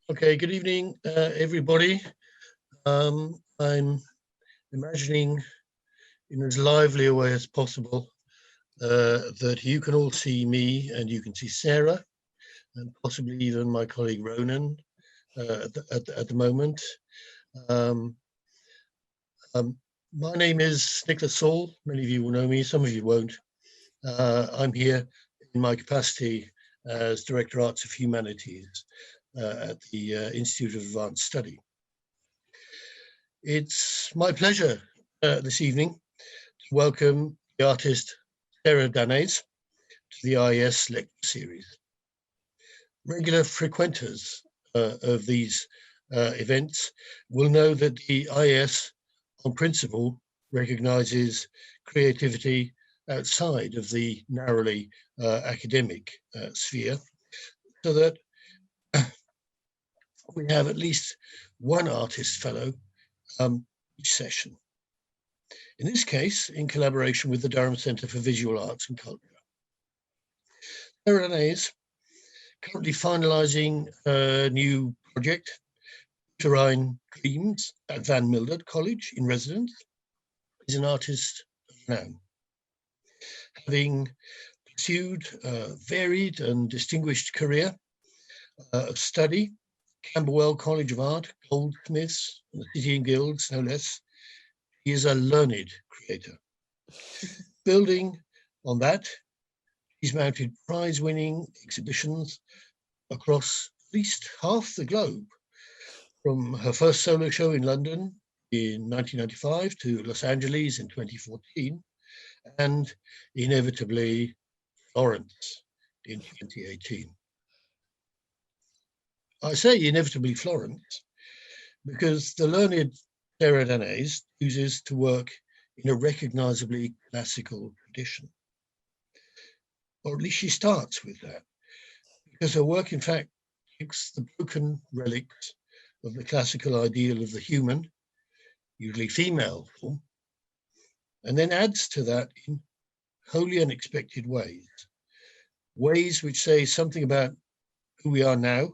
Okay, good evening, everybody. I'm imagining in as lively a way as possible that you can all see me and you can see Sarah and possibly even my colleague Ronan at the moment. Um, my name is Nicholas Saul. Many of you will know me, some of you won't. I'm here in my capacity as Director Arts of Humanities at the Institute of Advanced Study. It's my pleasure this evening to welcome the artist Sarah Danays to the IAS lecture series. Regular frequenters of these events will know that the IAS, on principle, recognizes creativity outside of the narrowly academic sphere, so that we have at least one artist fellow each session. In this case, in collaboration with the Durham Centre for Visual Arts and Culture. Sarah Danays, currently finalising a new project, Uterine Dreams at Van Mildert College in residence, is an artist of renown. Having pursued a varied and distinguished career of study, Camberwell College of Art, Goldsmiths, and the City and Guilds, no less, he is a learned creator. Building on that, he's mounted prize-winning exhibitions across at least half the globe, from her first solo show in London in 1995 to Los Angeles in 2014, and inevitably Florence in 2018. I say inevitably Florence because the learned Sarah Danays chooses to work in a recognizably classical tradition. Or at least she starts with that, because her work, in fact, takes the broken relics of the classical ideal of the human, usually female form, and then adds to that in wholly unexpected ways, ways which say something about who we are now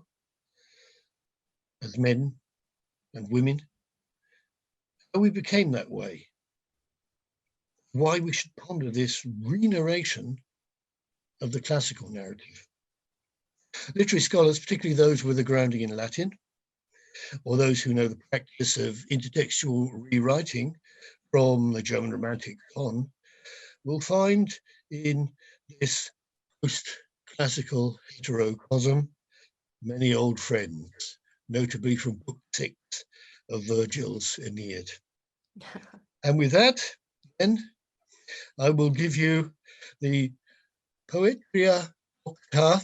as men and women, how we became that way, why we should ponder this re-narration of the classical narrative. Literary scholars, particularly those with a grounding in Latin, or those who know the practice of intertextual rewriting from the German Romantics on, will find in this post-classical heterocosm many old friends, notably from Book 6 of Virgil's Aeneid. And with that, then, I will give you the Poetria Octa,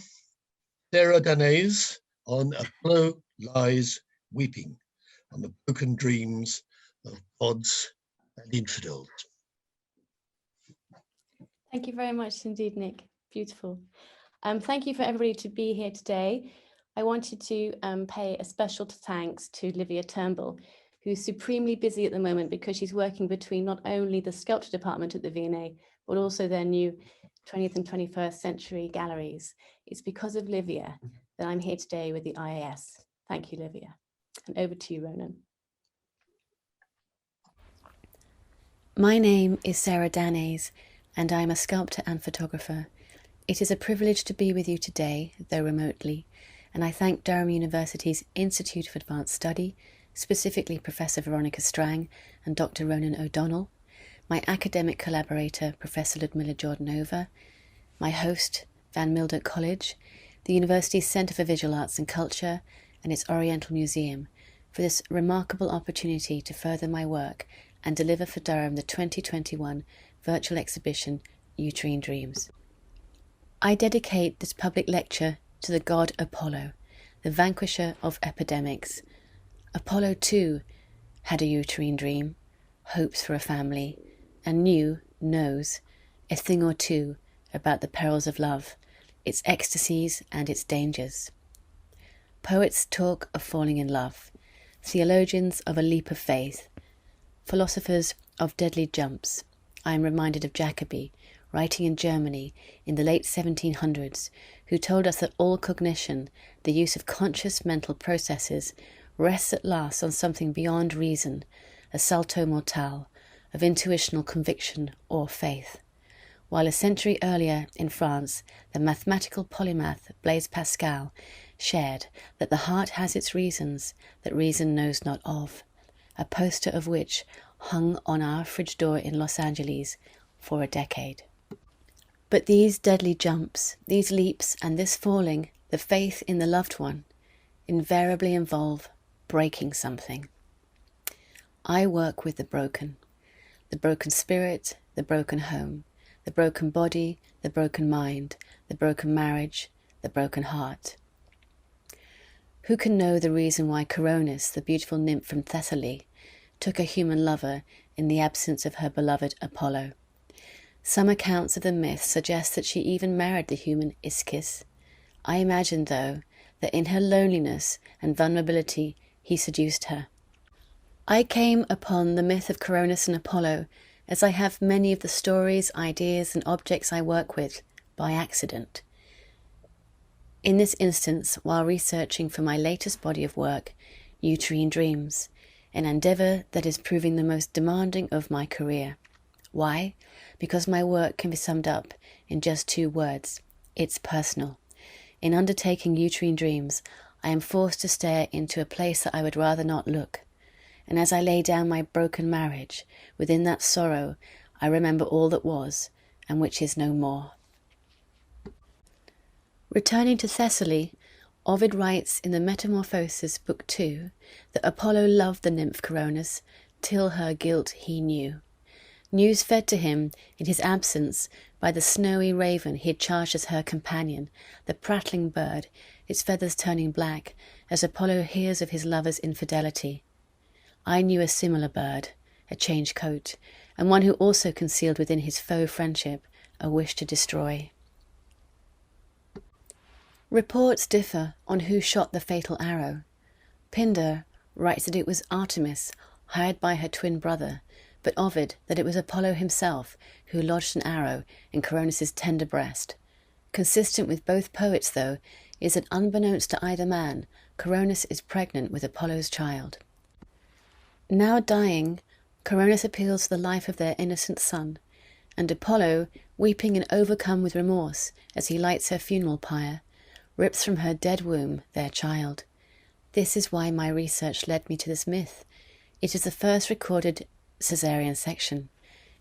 Sarah Danays, on Apollo Lies Weeping, on the broken dreams of gods and infidels. Thank you very much indeed, Nick. Beautiful. Thank you for everybody to be here today. I wanted to pay a special thanks to Livia Turnbull, who's supremely busy at the moment because she's working between not only the sculpture department at the V&A, but also their new 20th and 21st century galleries. It's because of Livia that I'm here today with the IAS. Thank you, Livia. And over to you, Ronan. My name is Sarah Danays, and I'm a sculptor and photographer. It is a privilege to be with you today, though remotely, and I thank Durham University's Institute of Advanced Study, specifically Professor Veronica Strang and Dr. Ronan O'Donnell, my academic collaborator, Professor Ludmilla Jordanova, my host, Van Mildert College, the university's Centre for Visual Arts and Culture, and its Oriental Museum, for this remarkable opportunity to further my work and deliver for Durham the 2021 virtual exhibition, Uterine Dreams. I dedicate this public lecture to the god Apollo, the vanquisher of epidemics. Apollo too had a uterine dream, hopes for a family, and knows, a thing or two about the perils of love, its ecstasies and its dangers. Poets talk of falling in love, theologians of a leap of faith, philosophers of deadly jumps. I am reminded of Jacobi, writing in Germany in the late 1700s, who told us that all cognition, the use of conscious mental processes, rests at last on something beyond reason, a salto mortale, of intuitional conviction or faith. While a century earlier in France, the mathematical polymath Blaise Pascal shared that the heart has its reasons that reason knows not of, a poster of which hung on our fridge door in Los Angeles for a decade. But these deadly jumps, these leaps, and this falling, the faith in the loved one, invariably involve breaking something. I work with the broken spirit, the broken home, the broken body, the broken mind, the broken marriage, the broken heart. Who can know the reason why Coronis, the beautiful nymph from Thessaly, took a human lover in the absence of her beloved Apollo? Some accounts of the myth suggest that she even married the human Ischys. I imagine, though, that in her loneliness and vulnerability he seduced her. I came upon the myth of Coronis and Apollo, as I have many of the stories, ideas, and objects I work with, by accident. In this instance, while researching for my latest body of work, Uterine Dreams, an endeavour that is proving the most demanding of my career. Why? Because my work can be summed up in just 2 words. It's personal. In undertaking Uterine Dreams, I am forced to stare into a place that I would rather not look. And as I lay down my broken marriage, within that sorrow, I remember all that was, and which is no more. Returning to Thessaly, Ovid writes in the Metamorphoses, Book 2, that Apollo loved the nymph Coronis, till her guilt he knew. News fed to him, in his absence, by the snowy raven he had charged as her companion, the prattling bird, its feathers turning black, as Apollo hears of his lover's infidelity. I knew a similar bird, a changed coat, and one who also concealed within his faux friendship a wish to destroy. Reports differ on who shot the fatal arrow. Pindar writes that it was Artemis, hired by her twin brother, but Ovid that it was Apollo himself who lodged an arrow in Coronis's tender breast. Consistent with both poets, though, is that unbeknownst to either man, Coronis is pregnant with Apollo's child. Now dying, Coronis appeals to the life of their innocent son, and Apollo, weeping and overcome with remorse as he lights her funeral pyre, rips from her dead womb their child. This is why my research led me to this myth. It is the first recorded caesarean section.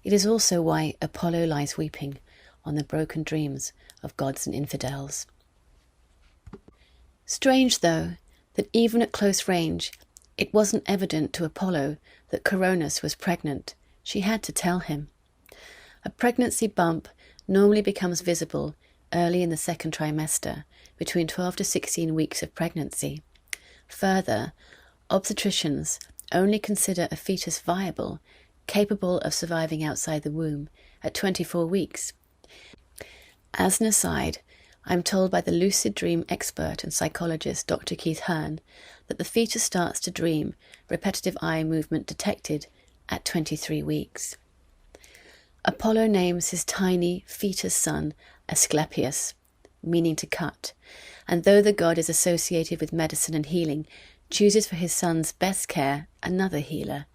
It is also why Apollo lies weeping on the broken dreams of gods and infidels. Strange, though, that even at close range, it wasn't evident to Apollo that Coronis was pregnant. She had to tell him. A pregnancy bump normally becomes visible early in the second trimester, between 12 to 16 weeks of pregnancy. Further, obstetricians only consider a fetus viable, capable of surviving outside the womb, at 24 weeks. As an aside, I'm told by the lucid dream expert and psychologist Dr. Keith Hearn that the fetus starts to dream, repetitive eye movement detected, at 23 weeks. Apollo names his tiny fetus son Asclepius, meaning to cut, and though the god is associated with medicine and healing, chooses for his son's best care another healer,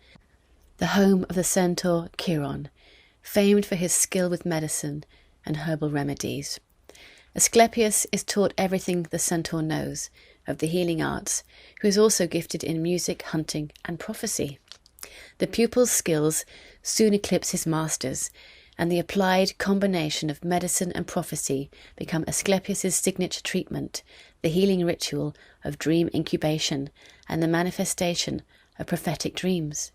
the home of the centaur Chiron, famed for his skill with medicine and herbal remedies. Asclepius is taught everything the centaur knows of the healing arts, who is also gifted in music, hunting, and prophecy. The pupil's skills soon eclipse his master's, and the applied combination of medicine and prophecy become Asclepius's signature treatment, the healing ritual of dream incubation and the manifestation of prophetic dreams.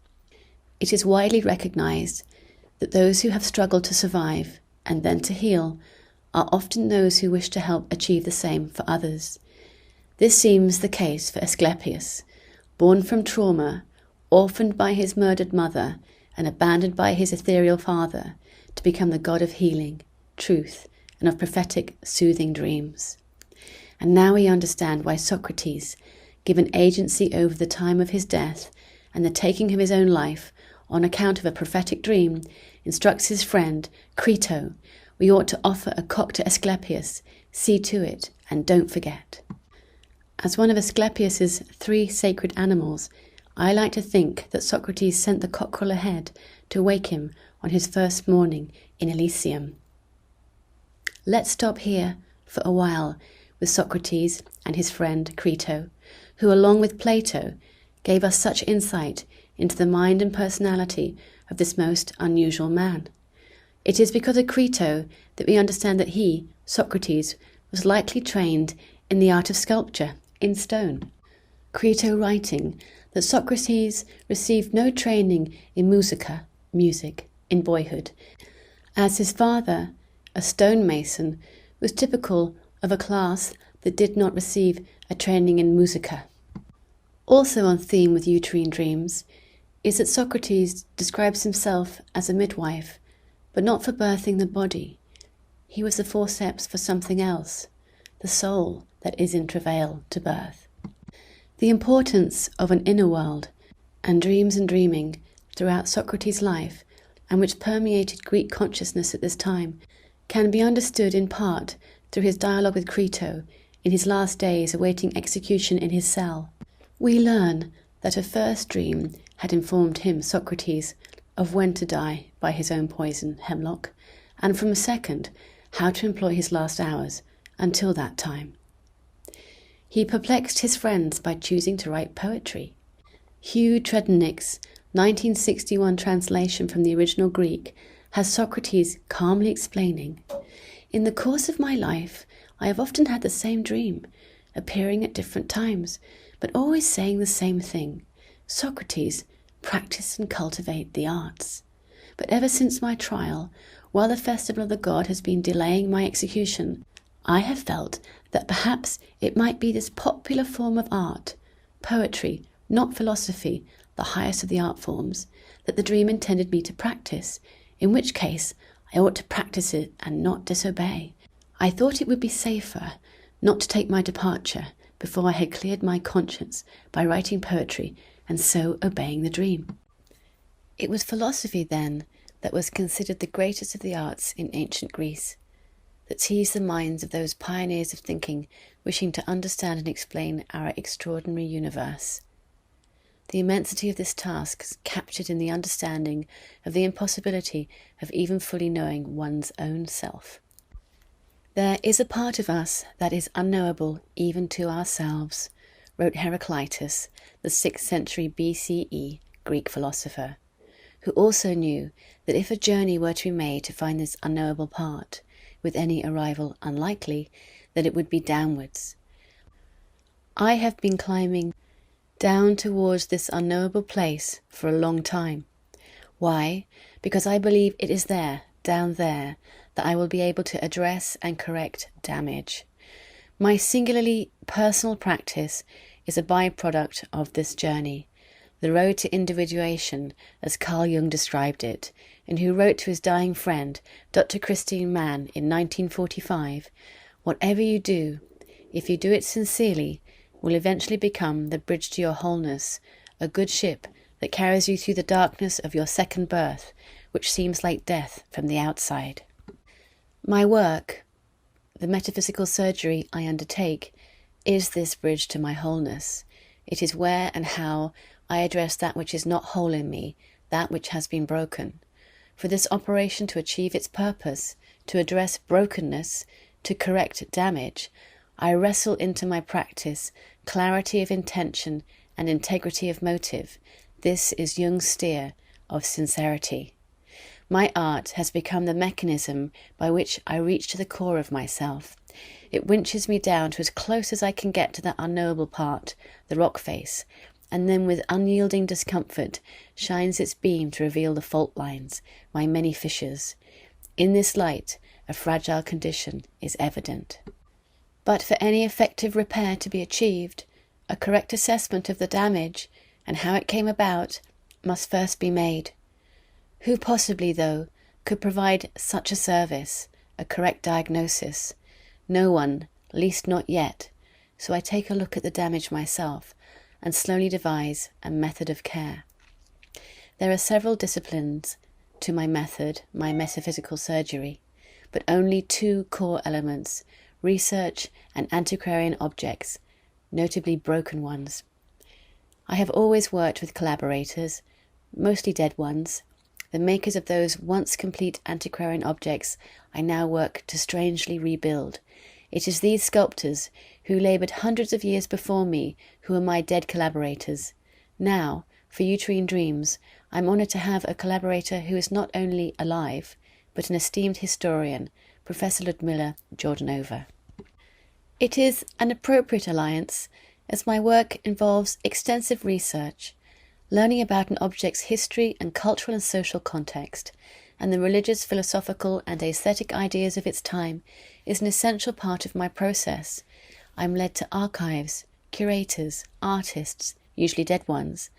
It is widely recognized that those who have struggled to survive and then to heal are often those who wish to help achieve the same for others. This seems the case for Asclepius, born from trauma, orphaned by his murdered mother, and abandoned by his ethereal father, to become the god of healing, truth, and of prophetic, soothing dreams. And now we understand why Socrates, given agency over the time of his death and the taking of his own life on account of a prophetic dream, instructs his friend, Crito, we ought to offer a cock to Asclepius see to it, and don't forget. As one of Asclepius's 3 sacred animals, I like to think that Socrates sent the cockerel ahead to wake him on his first morning in Elysium. Let's stop here for a while with Socrates and his friend Crito, who along with Plato gave us such insight into the mind and personality of this most unusual man. It is because of Crito that we understand that he, Socrates, was likely trained in the art of sculpture in stone. Crito writing that Socrates received no training in musica, music, in boyhood, as his father, a stonemason, was typical of a class that did not receive a training in musica. Also on theme with Uterine Dreams is that Socrates describes himself as a midwife, but not for birthing the body. He was the forceps for something else, the soul that is in travail to birth. The importance of an inner world and dreams and dreaming throughout Socrates' life, and which permeated Greek consciousness at this time, can be understood in part through his dialogue with Crito in his last days awaiting execution in his cell. We learn that a first dream had informed him, Socrates, of when to die by his own poison, hemlock, and from a second, how to employ his last hours until that time. He perplexed his friends by choosing to write poetry. Hugh Triptych's 1961 translation from the original Greek has Socrates calmly explaining, "In the course of my life, I have often had the same dream, appearing at different times, but always saying the same thing. Socrates, practice and cultivate the arts. But ever since my trial, while the festival of the god has been delaying my execution, I have felt that perhaps it might be this popular form of art, poetry, not philosophy, the highest of the art forms, that the dream intended me to practice, in which case I ought to practice it and not disobey. I thought it would be safer not to take my departure before I had cleared my conscience by writing poetry and so obeying the dream." It was philosophy, then, that was considered the greatest of the arts in ancient Greece, that teased the minds of those pioneers of thinking wishing to understand and explain our extraordinary universe. The immensity of this task is captured in the understanding of the impossibility of even fully knowing one's own self. "There is a part of us that is unknowable even to ourselves," wrote Heraclitus, the 6th century BCE Greek philosopher, who also knew that if a journey were to be made to find this unknowable part, with any arrival unlikely, that it would be downwards. "I have been climbing down towards this unknowable place for a long time. Why? Because I believe it is there, down there, that I will be able to address and correct damage. My singularly personal practice is a byproduct of this journey, the road to individuation, as Carl Jung described it, and who wrote to his dying friend, Dr. Christine Mann, in 1945, "Whatever you do, if you do it sincerely, will eventually become the bridge to your wholeness, a good ship that carries you through the darkness of your second birth, which seems like death from the outside." My work, the metaphysical surgery I undertake, is this bridge to my wholeness. It is where and how I address that which is not whole in me, that which has been broken. For this operation to achieve its purpose, to address brokenness, to correct damage, I wrestle into my practice clarity of intention and integrity of motive. This is Jung's steer of sincerity. My art has become the mechanism by which I reach to the core of myself. It winches me down to as close as I can get to that unknowable part, the rock face, and then with unyielding discomfort shines its beam to reveal the fault lines, my many fissures. In this light, a fragile condition is evident. But for any effective repair to be achieved, a correct assessment of the damage and how it came about must first be made. Who possibly, though, could provide such a service, a correct diagnosis? No one, least not yet, so I take a look at the damage myself and slowly devise a method of care. There are several disciplines to my method, my metaphysical surgery, but only 2 core elements research, and antiquarian objects, notably broken ones. I have always worked with collaborators, mostly dead ones, the makers of those once complete antiquarian objects I now work to strangely rebuild. It is these sculptors, who laboured hundreds of years before me, who are my dead collaborators. Now, for Uterine Dreams, I'm honoured to have a collaborator who is not only alive, but an esteemed historian, Professor Ludmila Jordanova. It is an appropriate alliance, as my work involves extensive research, learning about an object's history and cultural and social context, and the religious, philosophical and aesthetic ideas of its time is an essential part of my process. I'm led to archives, curators, artists, usually dead ones,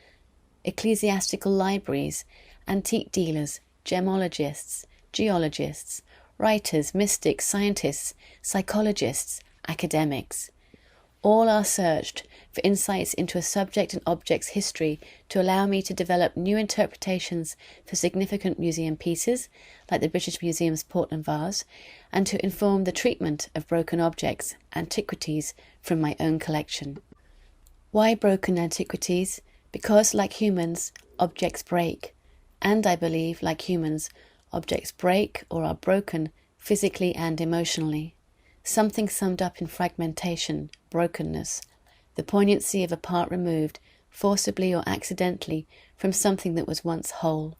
ecclesiastical libraries, antique dealers, gemologists, geologists, writers, mystics, scientists, psychologists, academics. All are searched for insights into a subject and object's history to allow me to develop new interpretations for significant museum pieces, like the British Museum's Portland vase, and to inform the treatment of broken objects, antiquities, from my own collection. Why broken antiquities? Because, like humans, objects break. And I believe, like humans, objects break or are broken physically and emotionally. Something summed up in fragmentation, brokenness, the poignancy of a part removed, forcibly or accidentally, from something that was once whole.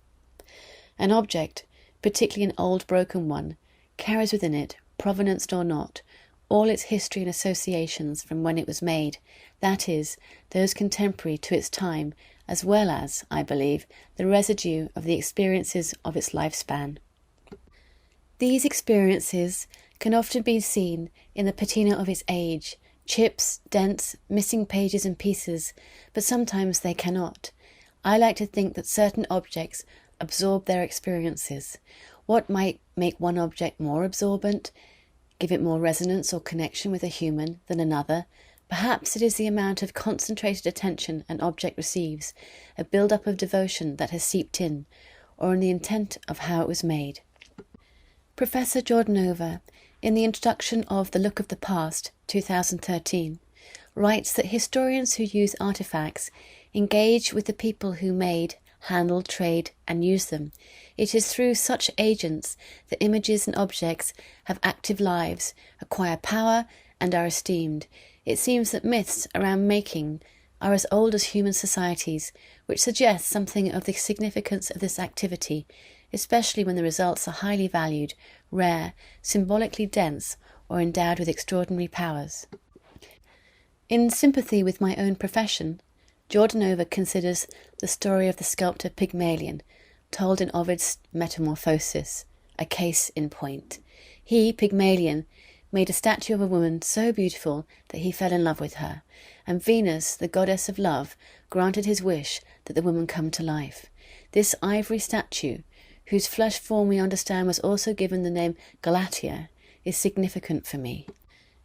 An object, particularly an old broken one, carries within it, provenanced or not, all its history and associations from when it was made, that is, those contemporary to its time, as well as, I believe, the residue of the experiences of its lifespan. These experiences can often be seen in the patina of its age, chips, dents, missing pages and pieces, but sometimes they cannot. I like to think that certain objects absorb their experiences. What might make one object more absorbent, give it more resonance or connection with a human than another? Perhaps it is the amount of concentrated attention an object receives, a build-up of devotion that has seeped in, or in the intent of how it was made. Professor Jordanova, in the introduction of The Look of the Past, 2013, writes that historians who use artifacts engage with the people who made, handled, trade, and use them. It is through such agents that images and objects have active lives, acquire power, and are esteemed. It seems that myths around making are as old as human societies, which suggests something of the significance of this activity, especially when the results are highly valued, rare, symbolically dense, or endowed with extraordinary powers. In sympathy with my own profession, Jordanova considers the story of the sculptor Pygmalion, told in Ovid's Metamorphosis, a case in point. He, Pygmalion, made a statue of a woman so beautiful that he fell in love with her, and Venus, the goddess of love, granted his wish that the woman come to life. This ivory statue, whose flesh form we understand was also given the name Galatea, is significant for me.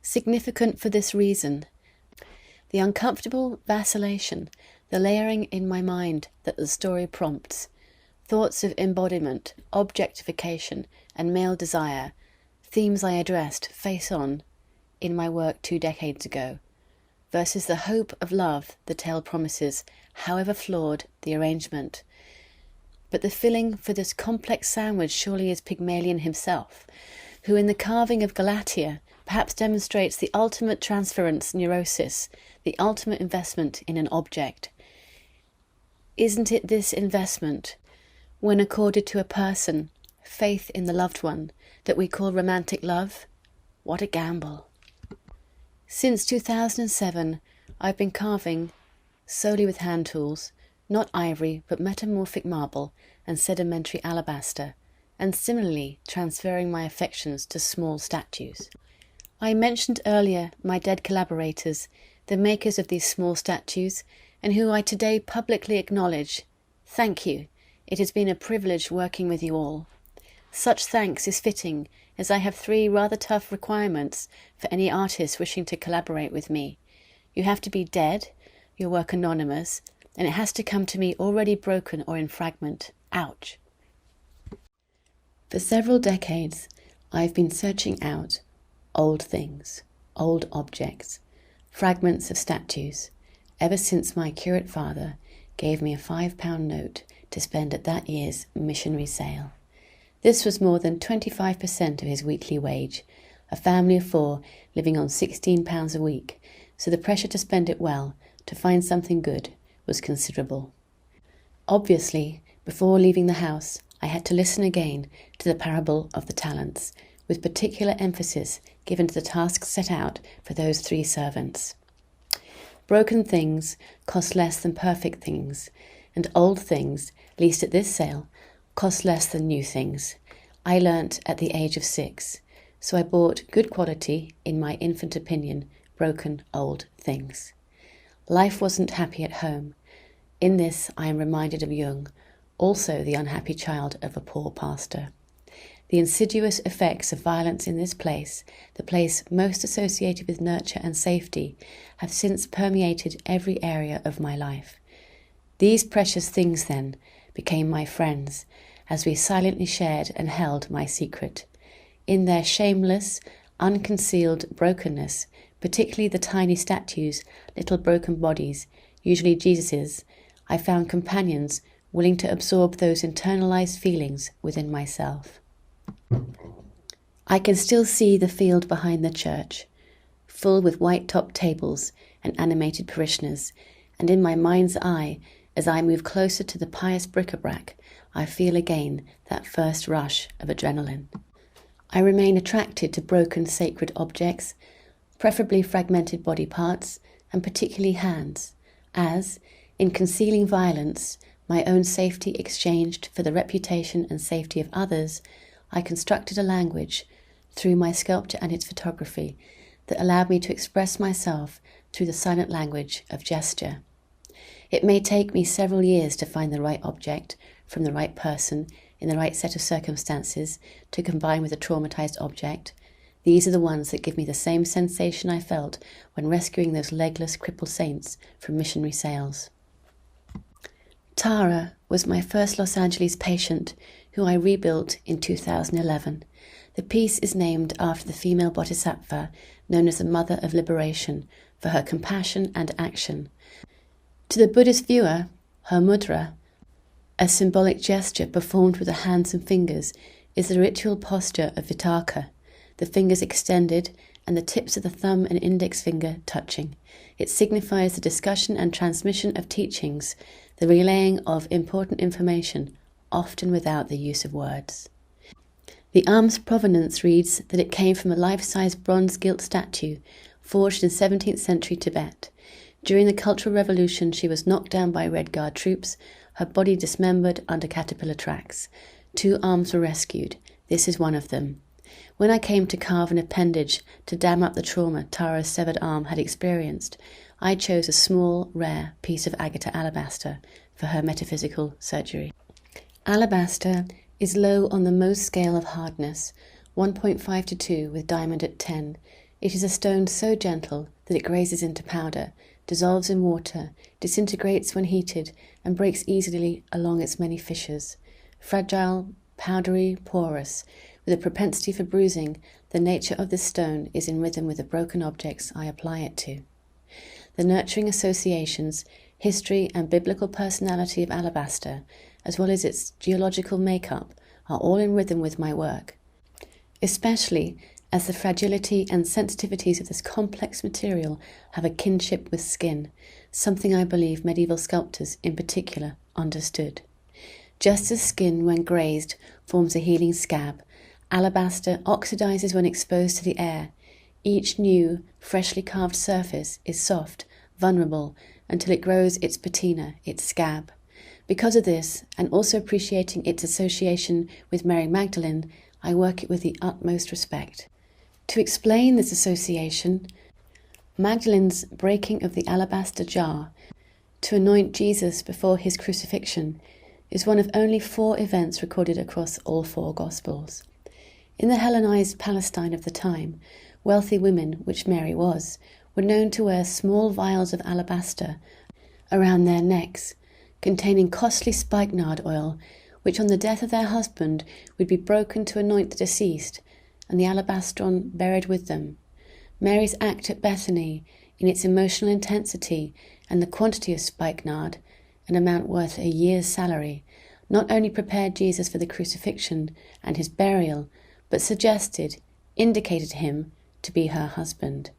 Significant for this reason: the uncomfortable vacillation, the layering in my mind that the story prompts, thoughts of embodiment, objectification, and male desire, themes I addressed face on in my work 2 decades ago, versus the hope of love the tale promises, however flawed the arrangement. But the filling for this complex sandwich surely is Pygmalion himself, who in the carving of Galatea perhaps demonstrates the ultimate transference neurosis, the ultimate investment in an object. Isn't it this investment, when accorded to a person, faith in the loved one, that we call romantic love? What a gamble. Since 2007, I've been carving solely with hand tools, not ivory but metamorphic marble and sedimentary alabaster, and similarly transferring my affections to small statues. I mentioned earlier my dead collaborators, the makers of these small statues, and who I today publicly acknowledge. Thank you. It has been a privilege working with you all. Such thanks is fitting, as I have 3 rather tough requirements for any artist wishing to collaborate with me. You have to be dead, your work anonymous, and it has to come to me already broken or in fragment. Ouch. For several decades, I've been searching out old things, old objects, fragments of statues, ever since my curate father gave me a £5 note to spend at that year's missionary sale. This was more than 25% of his weekly wage, a family of 4 living on £16 a week, so the pressure to spend it well, to find something good, was considerable. Obviously, before leaving the house, I had to listen again to the parable of the talents, with particular emphasis given to the tasks set out for those 3 servants. Broken things cost less than perfect things, and old things, least at this sale, cost less than new things. I learnt at the age of 6, so I bought good quality, in my infant opinion, broken old things. Life wasn't happy at home. In this I am reminded of Jung, also the unhappy child of a poor pastor. The insidious effects of violence in this place, the place most associated with nurture and safety, have since permeated every area of my life. These precious things, then, became my friends, as we silently shared and held my secret. In their shameless, unconcealed brokenness, particularly the tiny statues, little broken bodies, usually Jesus's, I found companions willing to absorb those internalized feelings within myself. I can still see the field behind the church, full with white-topped tables and animated parishioners, and in my mind's eye, as I move closer to the pious bric-a-brac, I feel again that first rush of adrenaline. I remain attracted to broken sacred objects, preferably fragmented body parts, and particularly hands, as, in concealing violence, my own safety exchanged for the reputation and safety of others, I constructed a language, through my sculpture and its photography, that allowed me to express myself through the silent language of gesture. It may take me several years to find the right object, from the right person, in the right set of circumstances, to combine with a traumatized object. These are the ones that give me the same sensation I felt when rescuing those legless, crippled saints from missionary sales. Tara was my first Los Angeles patient, who I rebuilt in 2011. The piece is named after the female bodhisattva known as the Mother of Liberation for her compassion and action. To the Buddhist viewer, her mudra, a symbolic gesture performed with the hands and fingers, is the ritual posture of Vitakka, the fingers extended and the tips of the thumb and index finger touching. It signifies the discussion and transmission of teachings, the relaying of important information, often without the use of words. The arm's provenance reads that it came from a life-size bronze gilt statue forged in 17th century Tibet. During the Cultural Revolution, she was knocked down by Red Guard troops, her body dismembered under caterpillar tracks. 2 arms were rescued. This is one of them. When I came to carve an appendage to dam up the trauma Tara's severed arm had experienced, I chose a small, rare piece of agate alabaster for her metaphysical surgery. Alabaster is low on the Mohs scale of hardness, 1.5 to 2 with diamond at 10. It is a stone so gentle that it grazes into powder, dissolves in water, disintegrates when heated, and breaks easily along its many fissures. Fragile, powdery, porous, with a propensity for bruising, the nature of this stone is in rhythm with the broken objects I apply it to. The nurturing associations, history, and biblical personality of alabaster, as well as its geological makeup, are all in rhythm with my work, especially as the fragility and sensitivities of this complex material have a kinship with skin, something I believe medieval sculptors in particular understood. Just as skin, when grazed, forms a healing scab, alabaster oxidizes when exposed to the air. Each new, freshly carved surface is soft, vulnerable, until it grows its patina, its scab. Because of this, and also appreciating its association with Mary Magdalene, I work it with the utmost respect. To explain this association, Magdalene's breaking of the alabaster jar to anoint Jesus before his crucifixion is one of only 4 events recorded across all 4 Gospels. In the Hellenized Palestine of the time, wealthy women, which Mary was, were known to wear small vials of alabaster around their necks, containing costly spikenard oil, which on the death of their husband would be broken to anoint the deceased, and the alabastron buried with them. Mary's act at Bethany, in its emotional intensity and the quantity of spikenard, an amount worth a year's salary, not only prepared Jesus for the crucifixion and his burial, but indicated him to be her husband.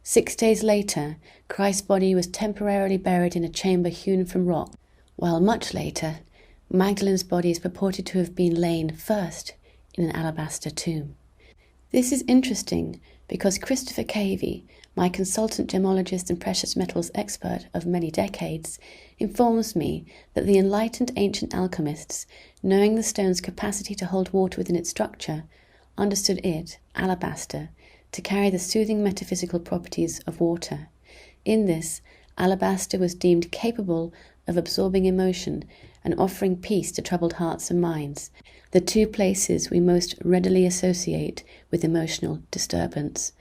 6 days later, Christ's body was temporarily buried in a chamber hewn from rock, while much later, Magdalene's body is purported to have been lain first in an alabaster tomb. This is interesting because Christopher Cavey, my consultant gemologist and precious metals expert of many decades, informs me that the enlightened ancient alchemists, knowing the stone's capacity to hold water within its structure, understood it, alabaster, to carry the soothing metaphysical properties of water. In this, alabaster was deemed capable of absorbing emotion and offering peace to troubled hearts and minds, the two places we most readily associate with emotional disturbance.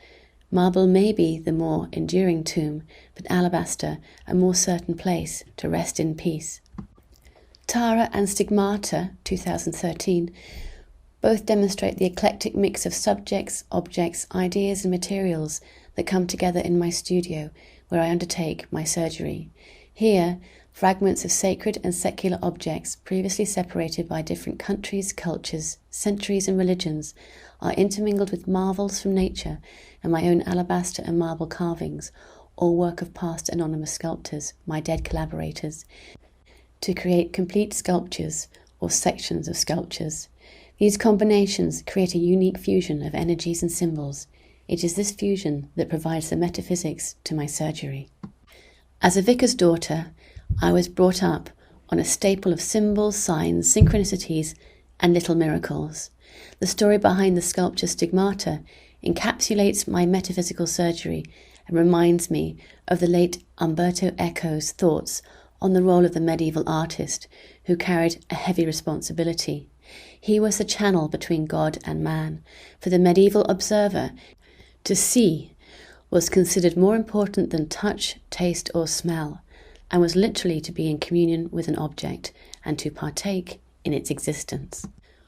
Marble may be the more enduring tomb, but alabaster a more certain place to rest in peace. Tara and Stigmata, 2013, both demonstrate the eclectic mix of subjects, objects, ideas and materials that come together in my studio where I undertake my surgery. Here, fragments of sacred and secular objects previously separated by different countries, cultures, centuries and religions are intermingled with marvels from nature and my own alabaster and marble carvings, all work of past anonymous sculptors, my dead collaborators, to create complete sculptures or sections of sculptures. These combinations create a unique fusion of energies and symbols. It is this fusion that provides the metaphysics to my surgery. As a vicar's daughter, I was brought up on a staple of symbols, signs, synchronicities, and little miracles. The story behind the sculpture Stigmata encapsulates my metaphysical surgery and reminds me of the late Umberto Eco's thoughts on the role of the medieval artist who carried a heavy responsibility. He was the channel between God and man. For the medieval observer, to see was considered more important than touch, taste, or smell, and was literally to be in communion with an object and to partake in its existence.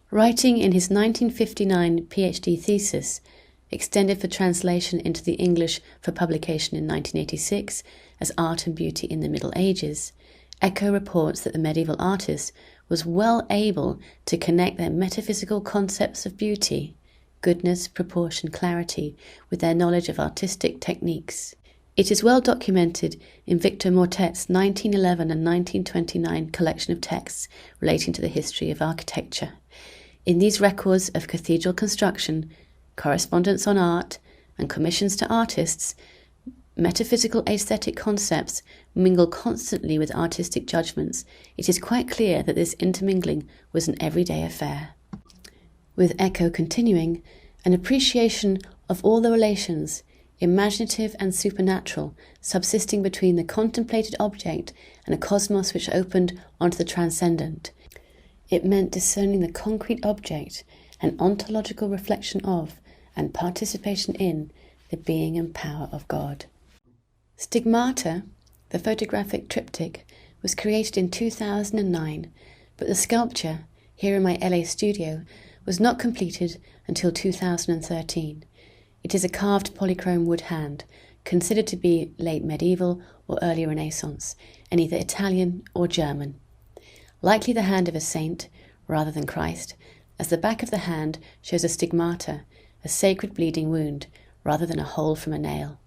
Writing in his 1959 PhD thesis, extended for translation into the English for publication in 1986 as Art and Beauty in the Middle Ages, Eco reports that the medieval artist was well able to connect their metaphysical concepts of beauty, goodness, proportion, clarity, with their knowledge of artistic techniques. It is well documented in Victor Mortet's 1911 and 1929 collection of texts relating to the history of architecture. In these records of cathedral construction, correspondence on art, and commissions to artists, metaphysical aesthetic concepts mingle constantly with artistic judgments. It is quite clear that this intermingling was an everyday affair. With Eco continuing, an appreciation of all the relations, imaginative and supernatural, subsisting between the contemplated object and a cosmos which opened onto the transcendent. It meant discerning the concrete object, an ontological reflection of, and participation in, the being and power of God. Stigmata, the photographic triptych, was created in 2009, but the sculpture, here in my LA studio, was not completed until 2013. It is a carved polychrome wood hand, considered to be late medieval or early Renaissance, and either Italian or German. Likely the hand of a saint, rather than Christ, as the back of the hand shows a stigmata, a sacred bleeding wound, rather than a hole from a nail.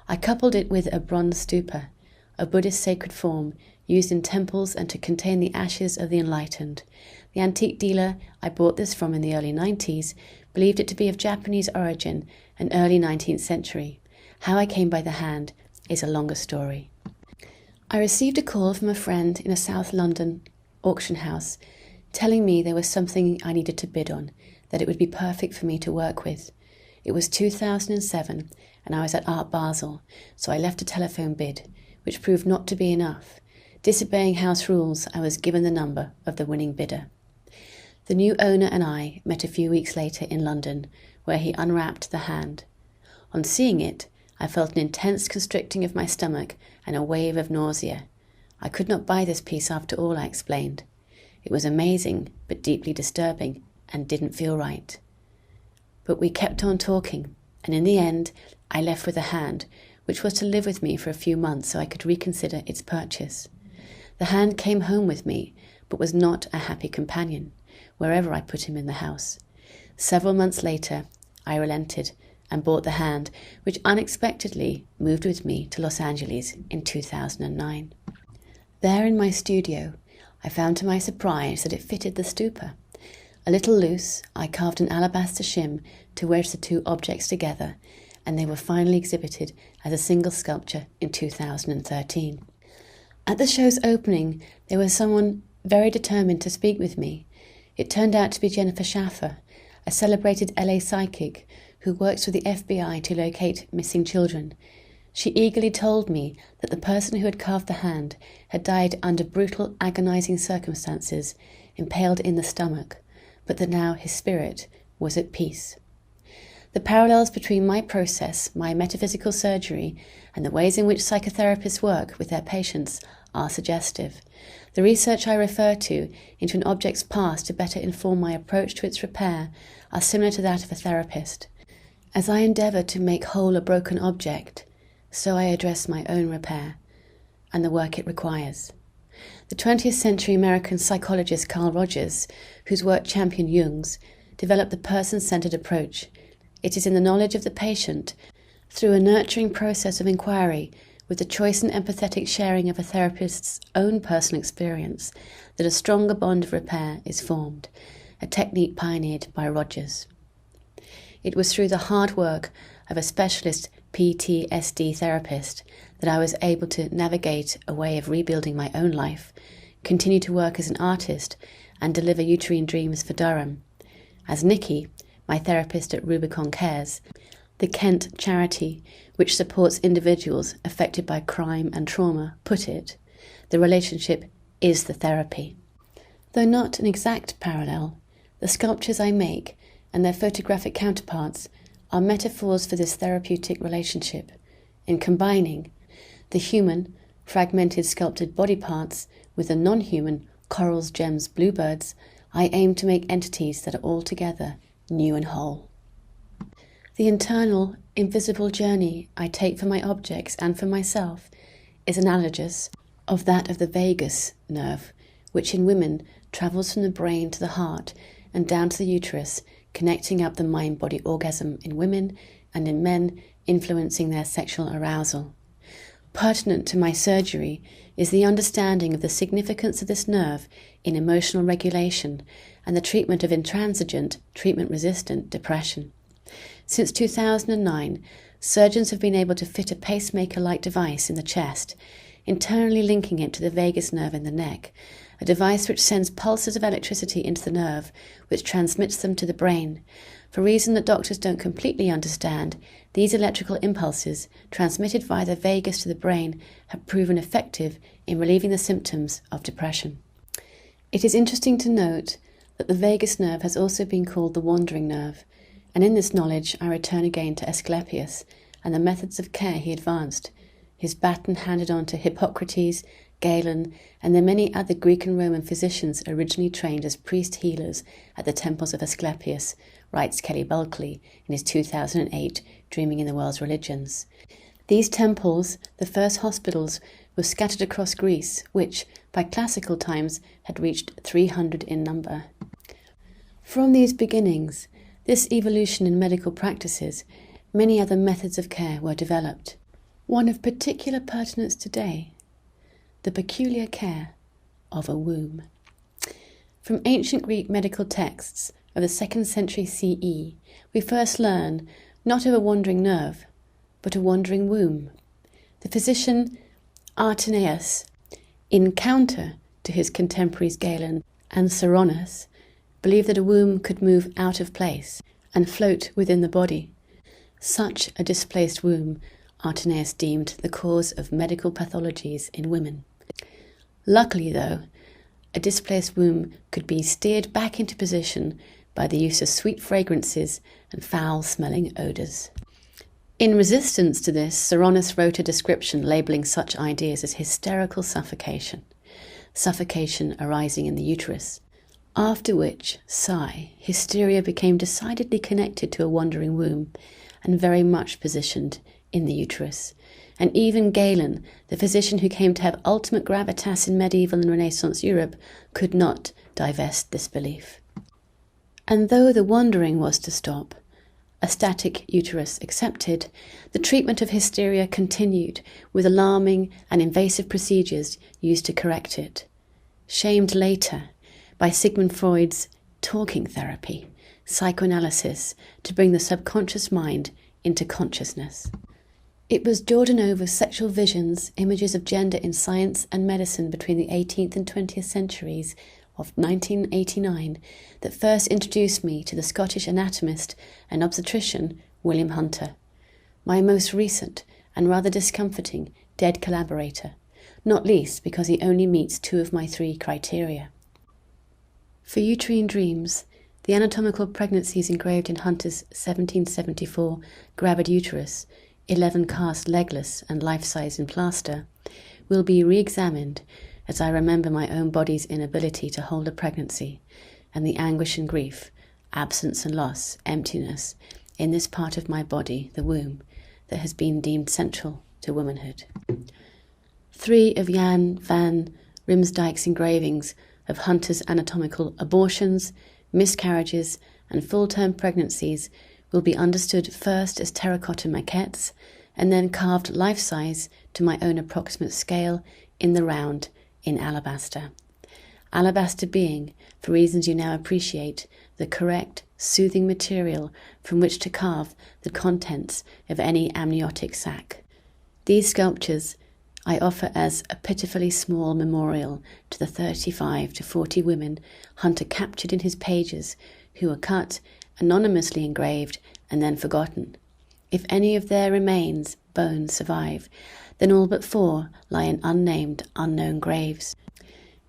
I coupled it with a bronze stupa, a Buddhist sacred form used in temples and to contain the ashes of the enlightened. The antique dealer I bought this from in the early 90s believed it to be of Japanese origin and early 19th century. How I came by the hand is a longer story. I received a call from a friend in a South London auction house telling me there was something I needed to bid on, that it would be perfect for me to work with. It was 2007 and I was at Art Basel, so I left a telephone bid, which proved not to be enough. Disobeying house rules, I was given the number of the winning bidder. The new owner and I met a few weeks later in London, where he unwrapped the hand. On seeing it, I felt an intense constricting of my stomach and a wave of nausea. I could not buy this piece after all, I explained. It was amazing, but deeply disturbing, and didn't feel right. but we kept on talking, and in the end I left with a hand, which was to live with me for a few months so I could reconsider its purchase. The hand came home with me, but was not a happy companion, wherever I put him in the house. Several months later, I relented and bought the hand, which unexpectedly moved with me to Los Angeles in 2009. There in my studio, I found to my surprise that it fitted the stupor. A little loose, I carved an alabaster shim to wedge the two objects together, and they were finally exhibited as a single sculpture in 2013. At the show's opening, there was someone very determined to speak with me. It turned out to be Jennifer Schaffer, a celebrated LA psychic who works with the FBI to locate missing children. She eagerly told me that the person who had carved the hand had died under brutal, agonizing circumstances, impaled in the stomach, but that now his spirit was at peace. The parallels between my process, my metaphysical surgery, and the ways in which psychotherapists work with their patients are suggestive. The research I refer to into an object's past to better inform my approach to its repair are similar to that of a therapist. As I endeavour to make whole a broken object, so I address my own repair and the work it requires. The 20th century American psychologist Carl Rogers, whose work championed Jung's, developed the person-centered approach. It is in the knowledge of the patient, through a nurturing process of inquiry, with the choice and empathetic sharing of a therapist's own personal experience, that a stronger bond of repair is formed, a technique pioneered by Rogers. It was through the hard work of a specialist PTSD therapist that I was able to navigate a way of rebuilding my own life, continue to work as an artist, and deliver Uterine Dreams for Durham. As Nikki, my therapist at Rubicon Cares, the Kent charity which supports individuals affected by crime and trauma, put it, the relationship is the therapy. Though not an exact parallel, the sculptures I make and their photographic counterparts are metaphors for this therapeutic relationship, in combining the human, fragmented sculpted body parts with the non-human, corals, gems, bluebirds. I aim to make entities that are altogether new and whole. The internal, invisible journey I take for my objects and for myself is analogous of that of the vagus nerve, which in women travels from the brain to the heart and down to the uterus, connecting up the mind-body orgasm in women and in men, influencing their sexual arousal. Pertinent to my surgery is the understanding of the significance of this nerve in emotional regulation and the treatment of intransigent, treatment-resistant depression. Since 2009, surgeons have been able to fit a pacemaker-like device in the chest, internally linking it to the vagus nerve in the neck, a device which sends pulses of electricity into the nerve, which transmits them to the brain. For a reason that doctors don't completely understand, these electrical impulses, transmitted via the vagus to the brain, have proven effective in relieving the symptoms of depression. It is interesting to note that the vagus nerve has also been called the wandering nerve, and in this knowledge I return again to Asclepius and the methods of care he advanced, his baton handed on to Hippocrates, Galen, and the many other Greek and Roman physicians originally trained as priest-healers at the temples of Asclepius, writes Kelly Bulkley in his 2008 Dreaming in the World's Religions. These temples, the first hospitals, were scattered across Greece, which, by classical times, had reached 300 in number. From these beginnings, this evolution in medical practices, many other methods of care were developed. One of particular pertinence today, the peculiar care of a womb. From ancient Greek medical texts of the 2nd century CE, we first learn not of a wandering nerve, but a wandering womb. The physician Artinaeus, in counter to his contemporaries Galen and Cyrannus, believed that a womb could move out of place and float within the body. Such a displaced womb Artinaeus deemed the cause of medical pathologies in women. Luckily, though, a displaced womb could be steered back into position by the use of sweet fragrances and foul-smelling odours. In resistance to this, Cyrannus wrote a description labelling such ideas as hysterical suffocation, suffocation arising in the uterus, After which, hysteria became decidedly connected to a wandering womb and very much positioned in the uterus. And even Galen, the physician who came to have ultimate gravitas in medieval and Renaissance Europe, could not divest this belief. And though the wandering was to stop, a static uterus accepted, the treatment of hysteria continued with alarming and invasive procedures used to correct it, shamed later by Sigmund Freud's talking therapy, psychoanalysis, to bring the subconscious mind into consciousness. It was Giordanova's sexual visions, images of gender in science and medicine between the 18th and 20th centuries of 1989 that first introduced me to the Scottish anatomist and obstetrician William Hunter, my most recent and rather discomforting dead collaborator, not least because he only meets 2 of my 3 criteria. For Uterine Dreams, the anatomical pregnancies engraved in Hunter's 1774 gravid uterus, 11 cast legless and life-size in plaster, will be re-examined as I remember my own body's inability to hold a pregnancy and the anguish and grief, absence and loss, emptiness, in this part of my body, the womb, that has been deemed central to womanhood. 3 of Jan van Riemsdyk's engravings of Hunter's anatomical abortions, miscarriages, and full-term pregnancies will be understood first as terracotta maquettes and then carved life-size to my own approximate scale in the round in alabaster. Alabaster being, for reasons you now appreciate, the correct, soothing material from which to carve the contents of any amniotic sac. These sculptures I offer as a pitifully small memorial to the 35 to 40 women Hunter captured in his pages who were cut, anonymously engraved, and then forgotten. If any of their remains, bones, survive, then all but 4 lie in unnamed, unknown graves.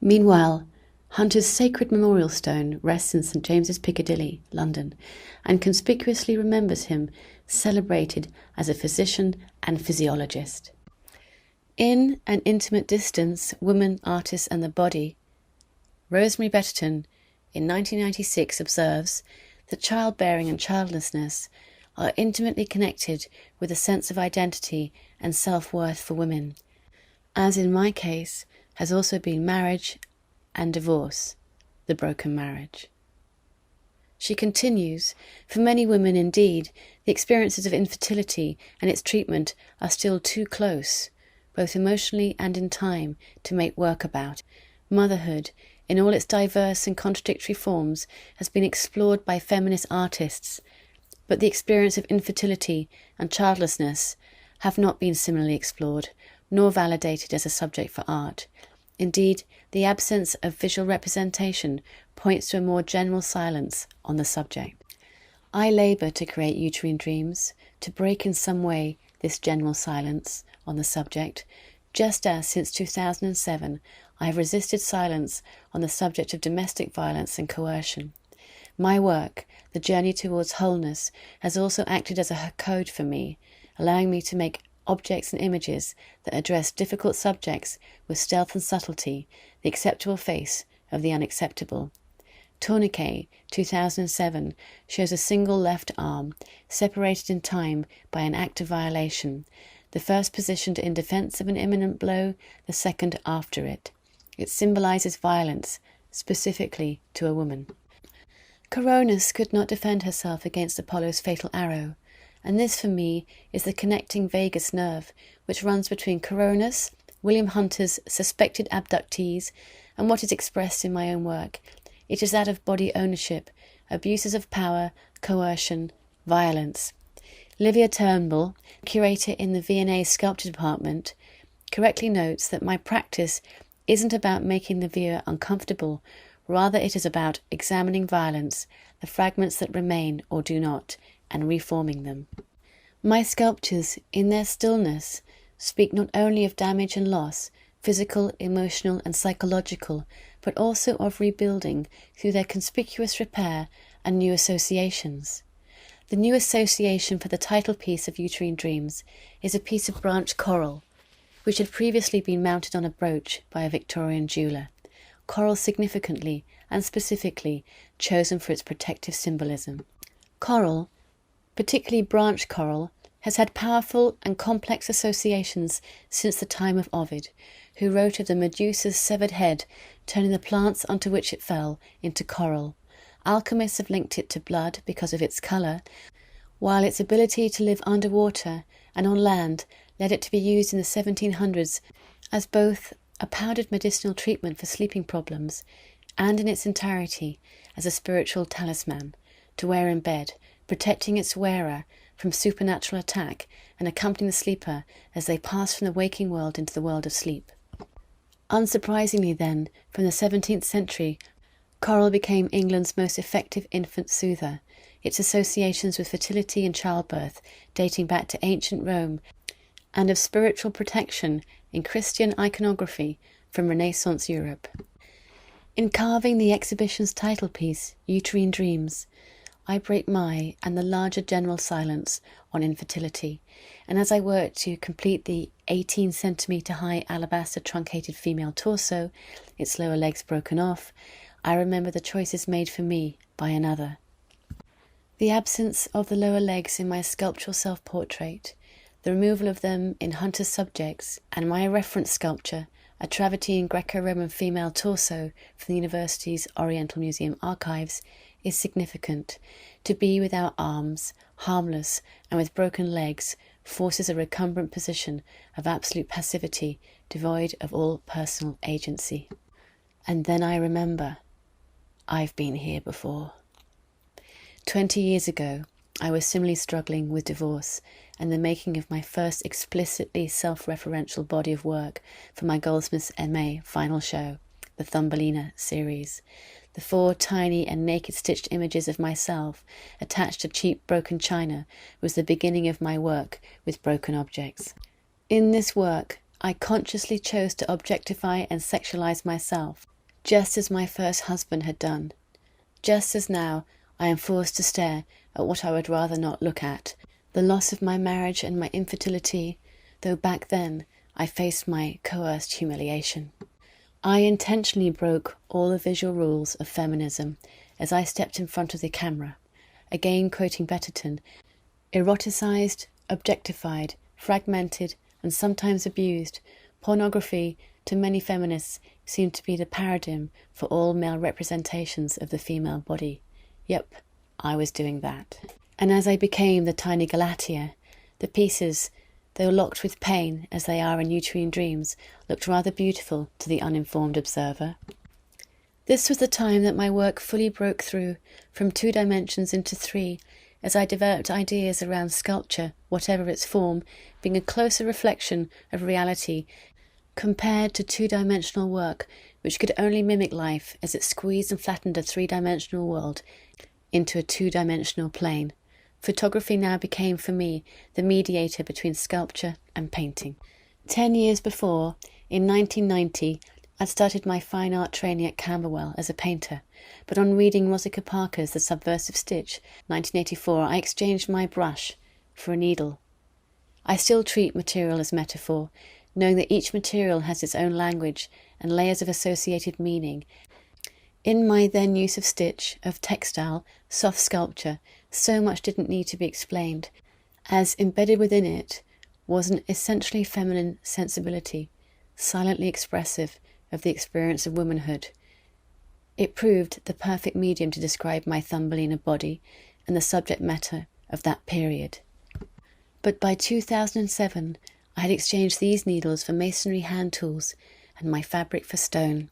Meanwhile, Hunter's sacred memorial stone rests in St. James's Piccadilly, London, and conspicuously remembers him celebrated as a physician and physiologist. In An Intimate Distance, Women, Artists and the Body, Rosemary Betterton in 1996 observes that childbearing and childlessness are intimately connected with a sense of identity and self-worth for women, as in my case has also been marriage and divorce, the broken marriage. She continues, for many women indeed, the experiences of infertility and its treatment are still too close, both emotionally and in time, to make work about. Motherhood, in all its diverse and contradictory forms, has been explored by feminist artists, but the experience of infertility and childlessness have not been similarly explored, nor validated as a subject for art. Indeed, the absence of visual representation points to a more general silence on the subject. I labour to create Uterine Dreams, to break in some way this general silence on the subject, just as since 2007 I have resisted silence on the subject of domestic violence and coercion. My work, The Journey Towards Wholeness, has also acted as a code for me, allowing me to make objects and images that address difficult subjects with stealth and subtlety, the acceptable face of the unacceptable. Tourniquet, 2007, shows a single left arm, separated in time by an act of violation, the first positioned in defence of an imminent blow, the second after it. It symbolises violence, specifically to a woman. Coronis could not defend herself against Apollo's fatal arrow, and this for me is the connecting vagus nerve which runs between Coronis, William Hunter's suspected abductees, and what is expressed in my own work. It is that of body ownership, abuses of power, coercion, violence. Livia Turnbull, curator in the V&A sculpture department, correctly notes that my practice isn't about making the viewer uncomfortable, rather it is about examining violence, the fragments that remain or do not, and reforming them. My sculptures, in their stillness, speak not only of damage and loss, physical, emotional and psychological, but also of rebuilding through their conspicuous repair and new associations. The new association for the title piece of Uterine Dreams is a piece of branch coral, which had previously been mounted on a brooch by a Victorian jeweller. coral significantly and specifically chosen for its protective symbolism. Coral, particularly branch coral, has had powerful and complex associations since the time of Ovid, who wrote of the Medusa's severed head turning the plants onto which it fell into coral. Alchemists have linked it to blood because of its colour, while its ability to live underwater and on land led it to be used in the 1700s as both a powdered medicinal treatment for sleeping problems and in its entirety as a spiritual talisman to wear in bed, protecting its wearer from supernatural attack and accompanying the sleeper as they pass from the waking world into the world of sleep. Unsurprisingly then, from the 17th century, coral became England's most effective infant soother, its associations with fertility and childbirth dating back to ancient Rome, and of spiritual protection in Christian iconography from Renaissance Europe. In carving the exhibition's title piece, Uterine Dreams, I break my and the larger general silence on infertility, and as I work to complete the 18 centimetre high alabaster truncated female torso, its lower legs broken off, I remember the choices made for me by another. The absence of the lower legs in my sculptural self-portrait, the removal of them in Hunter's subjects, and my reference sculpture, a travertine Greco-Roman female torso from the university's Oriental Museum archives, is significant. To be without arms, harmless, and with broken legs, forces a recumbent position of absolute passivity, devoid of all personal agency. And then I remember, I've been here before. 20 years ago, I was similarly struggling with divorce and the making of my first explicitly self-referential body of work for my Goldsmiths MA final show, the Thumbelina series. The 4 tiny and naked stitched images of myself attached to cheap broken china was the beginning of my work with broken objects. In this work, I consciously chose to objectify and sexualize myself, just as my first husband had done. Just as now, I am forced to stare at what I would rather not look at, the loss of my marriage and my infertility, though back then I faced my coerced humiliation. I intentionally broke all the visual rules of feminism as I stepped in front of the camera, again quoting Betterton, eroticized, objectified, fragmented, and sometimes abused, pornography to many feminists seemed to be the paradigm for all male representations of the female body. Yep, I was doing that. And as I became the tiny Galatea, the pieces, though locked with pain as they are in Uterine Dreams, looked rather beautiful to the uninformed observer. This was the time that my work fully broke through from 2 dimensions into 3, as I developed ideas around sculpture, whatever its form, being a closer reflection of reality compared to 2-dimensional work, which could only mimic life as it squeezed and flattened a 3-dimensional world into a 2-dimensional plane. Photography now became, for me, the mediator between sculpture and painting. 10 years before, in 1990, I'd started my fine art training at Camberwell as a painter, but on reading Rosica Parker's The Subversive Stitch, 1984, I exchanged my brush for a needle. I still treat material as metaphor, knowing that each material has its own language and layers of associated meaning. In my then use of stitch, of textile, soft sculpture, so much didn't need to be explained, as embedded within it was an essentially feminine sensibility, silently expressive of the experience of womanhood. It proved the perfect medium to describe my Thumbelina body and the subject matter of that period. But by 2007, I had exchanged these needles for masonry hand tools and my fabric for stone.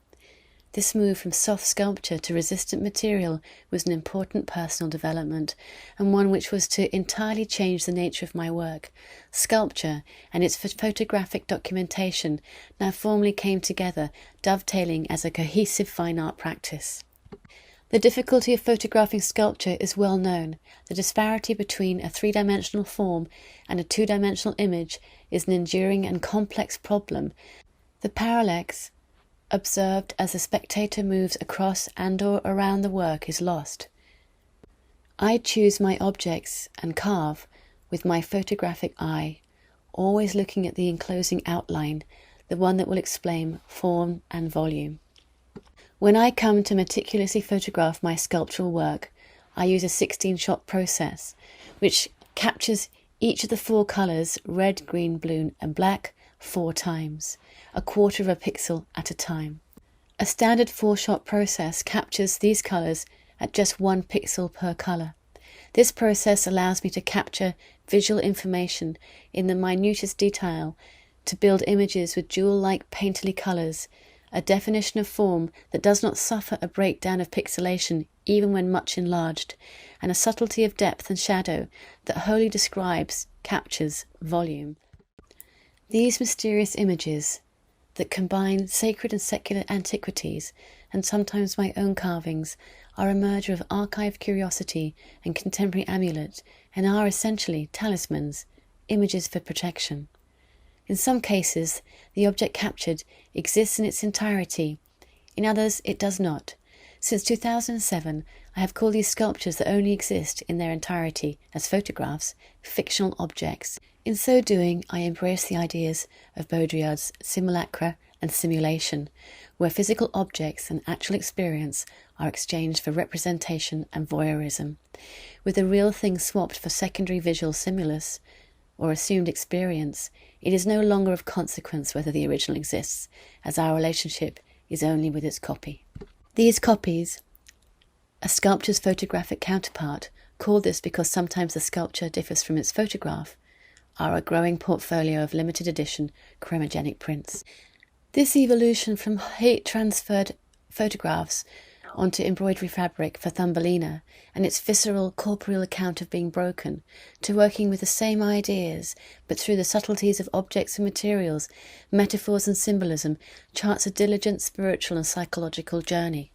This move from soft sculpture to resistant material was an important personal development, and one which was to entirely change the nature of my work. Sculpture and its photographic documentation now formally came together, dovetailing as a cohesive fine art practice. The difficulty of photographing sculpture is well known. The disparity between a 3-dimensional form and a 2-dimensional image is an enduring and complex problem. The parallax observed as the spectator moves across and or around the work is lost. I choose my objects and carve with my photographic eye, always looking at the enclosing outline, the one that will explain form and volume. When I come to meticulously photograph my sculptural work, I use a 16-shot process, which captures each of the 4 colours, red, green, blue and black, 4 times, a quarter of a pixel at a time. A standard 4-shot process captures these colours at just 1 pixel per colour. This process allows me to capture visual information in the minutest detail, to build images with jewel-like painterly colours, a definition of form that does not suffer a breakdown of pixelation even when much enlarged, and a subtlety of depth and shadow that wholly describes, captures, volume. These mysterious images that combine sacred and secular antiquities, and sometimes my own carvings, are a merger of archived curiosity and contemporary amulet, and are essentially talismans, images for protection. In some cases, the object captured exists in its entirety. In others, it does not. Since 2007, I have called these sculptures that only exist in their entirety as photographs, fictional objects. In so doing, I embrace the ideas of Baudrillard's simulacra and simulation, where physical objects and actual experience are exchanged for representation and voyeurism, with the real thing swapped for secondary visual stimulus or assumed experience. It is no longer of consequence whether the original exists, as our relationship is only with its copy. These copies, a sculpture's photographic counterpart, called this because sometimes the sculpture differs from its photograph, are a growing portfolio of limited edition chromogenic prints. This evolution from heat-transferred photographs onto embroidery fabric for Thumbelina and its visceral corporeal account of being broken, to working with the same ideas but through the subtleties of objects and materials, metaphors and symbolism, charts a diligent spiritual and psychological journey,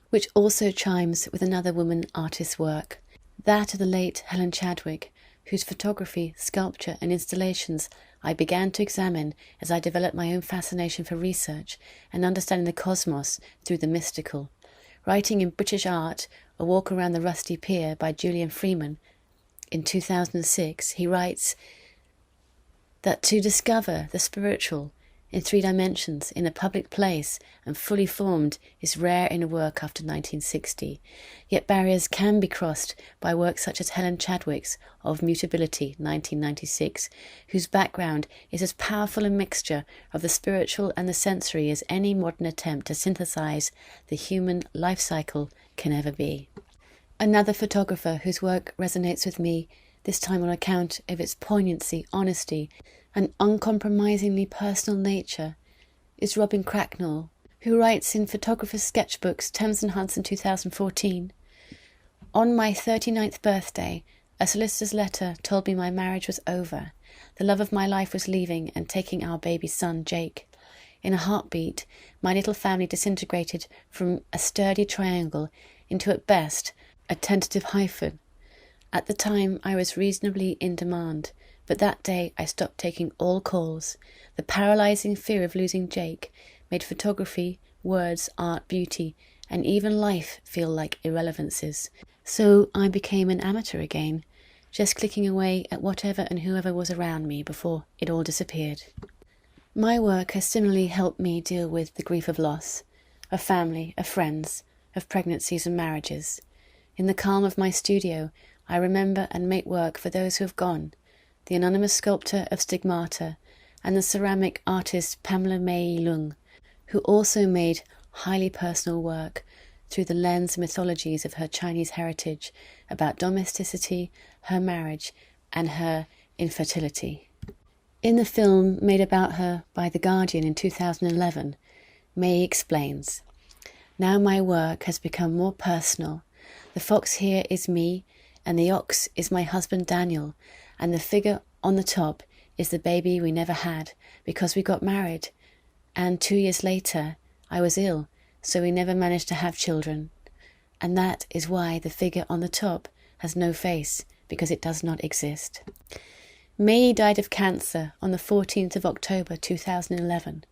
which also chimes with another woman artist's work, that of the late Helen Chadwick, whose photography, sculpture and installations I began to examine as I developed my own fascination for research and understanding the cosmos through the mystical. Writing in British Art, A Walk Around the Rusty Pier by Julian Freeman in 2006, he writes that to discover the spiritual in 3 dimensions in a public place and fully formed is rare in a work after 1960, yet barriers can be crossed by work such as Helen Chadwick's of Mutability 1996, whose background is as powerful a mixture of the spiritual and the sensory as any modern attempt to synthesize the human life cycle can ever be. Another photographer whose work resonates with me, this time on account of its poignancy, honesty, and uncompromisingly personal nature, is Robin Cracknell, who writes in Photographer's Sketchbooks, Thames and Hudson 2014, "On my 39th birthday, a solicitor's letter told me my marriage was over. The love of my life was leaving and taking our baby son, Jake. In a heartbeat, my little family disintegrated from a sturdy triangle into, at best, a tentative hyphen. At the time, I was reasonably in demand, but that day I stopped taking all calls. The paralyzing fear of losing Jake made photography, words, art, beauty, and even life feel like irrelevances. So I became an amateur again, just clicking away at whatever and whoever was around me before it all disappeared." My work has similarly helped me deal with the grief of loss, of family, of friends, of pregnancies and marriages. In the calm of my studio, I remember and make work for those who have gone, the anonymous sculptor of Stigmata, and the ceramic artist Pamela May Lung, who also made highly personal work through the lens and mythologies of her Chinese heritage about domesticity, her marriage, and her infertility. In the film made about her by The Guardian in 2011, May explains, "Now my work has become more personal. The fox here is me, and the ox is my husband Daniel, and the figure on the top is the baby we never had because we got married, and 2 years later I was ill, so we never managed to have children. And that is why the figure on the top has no face, because it does not exist." May died of cancer on the 14th of October 2011.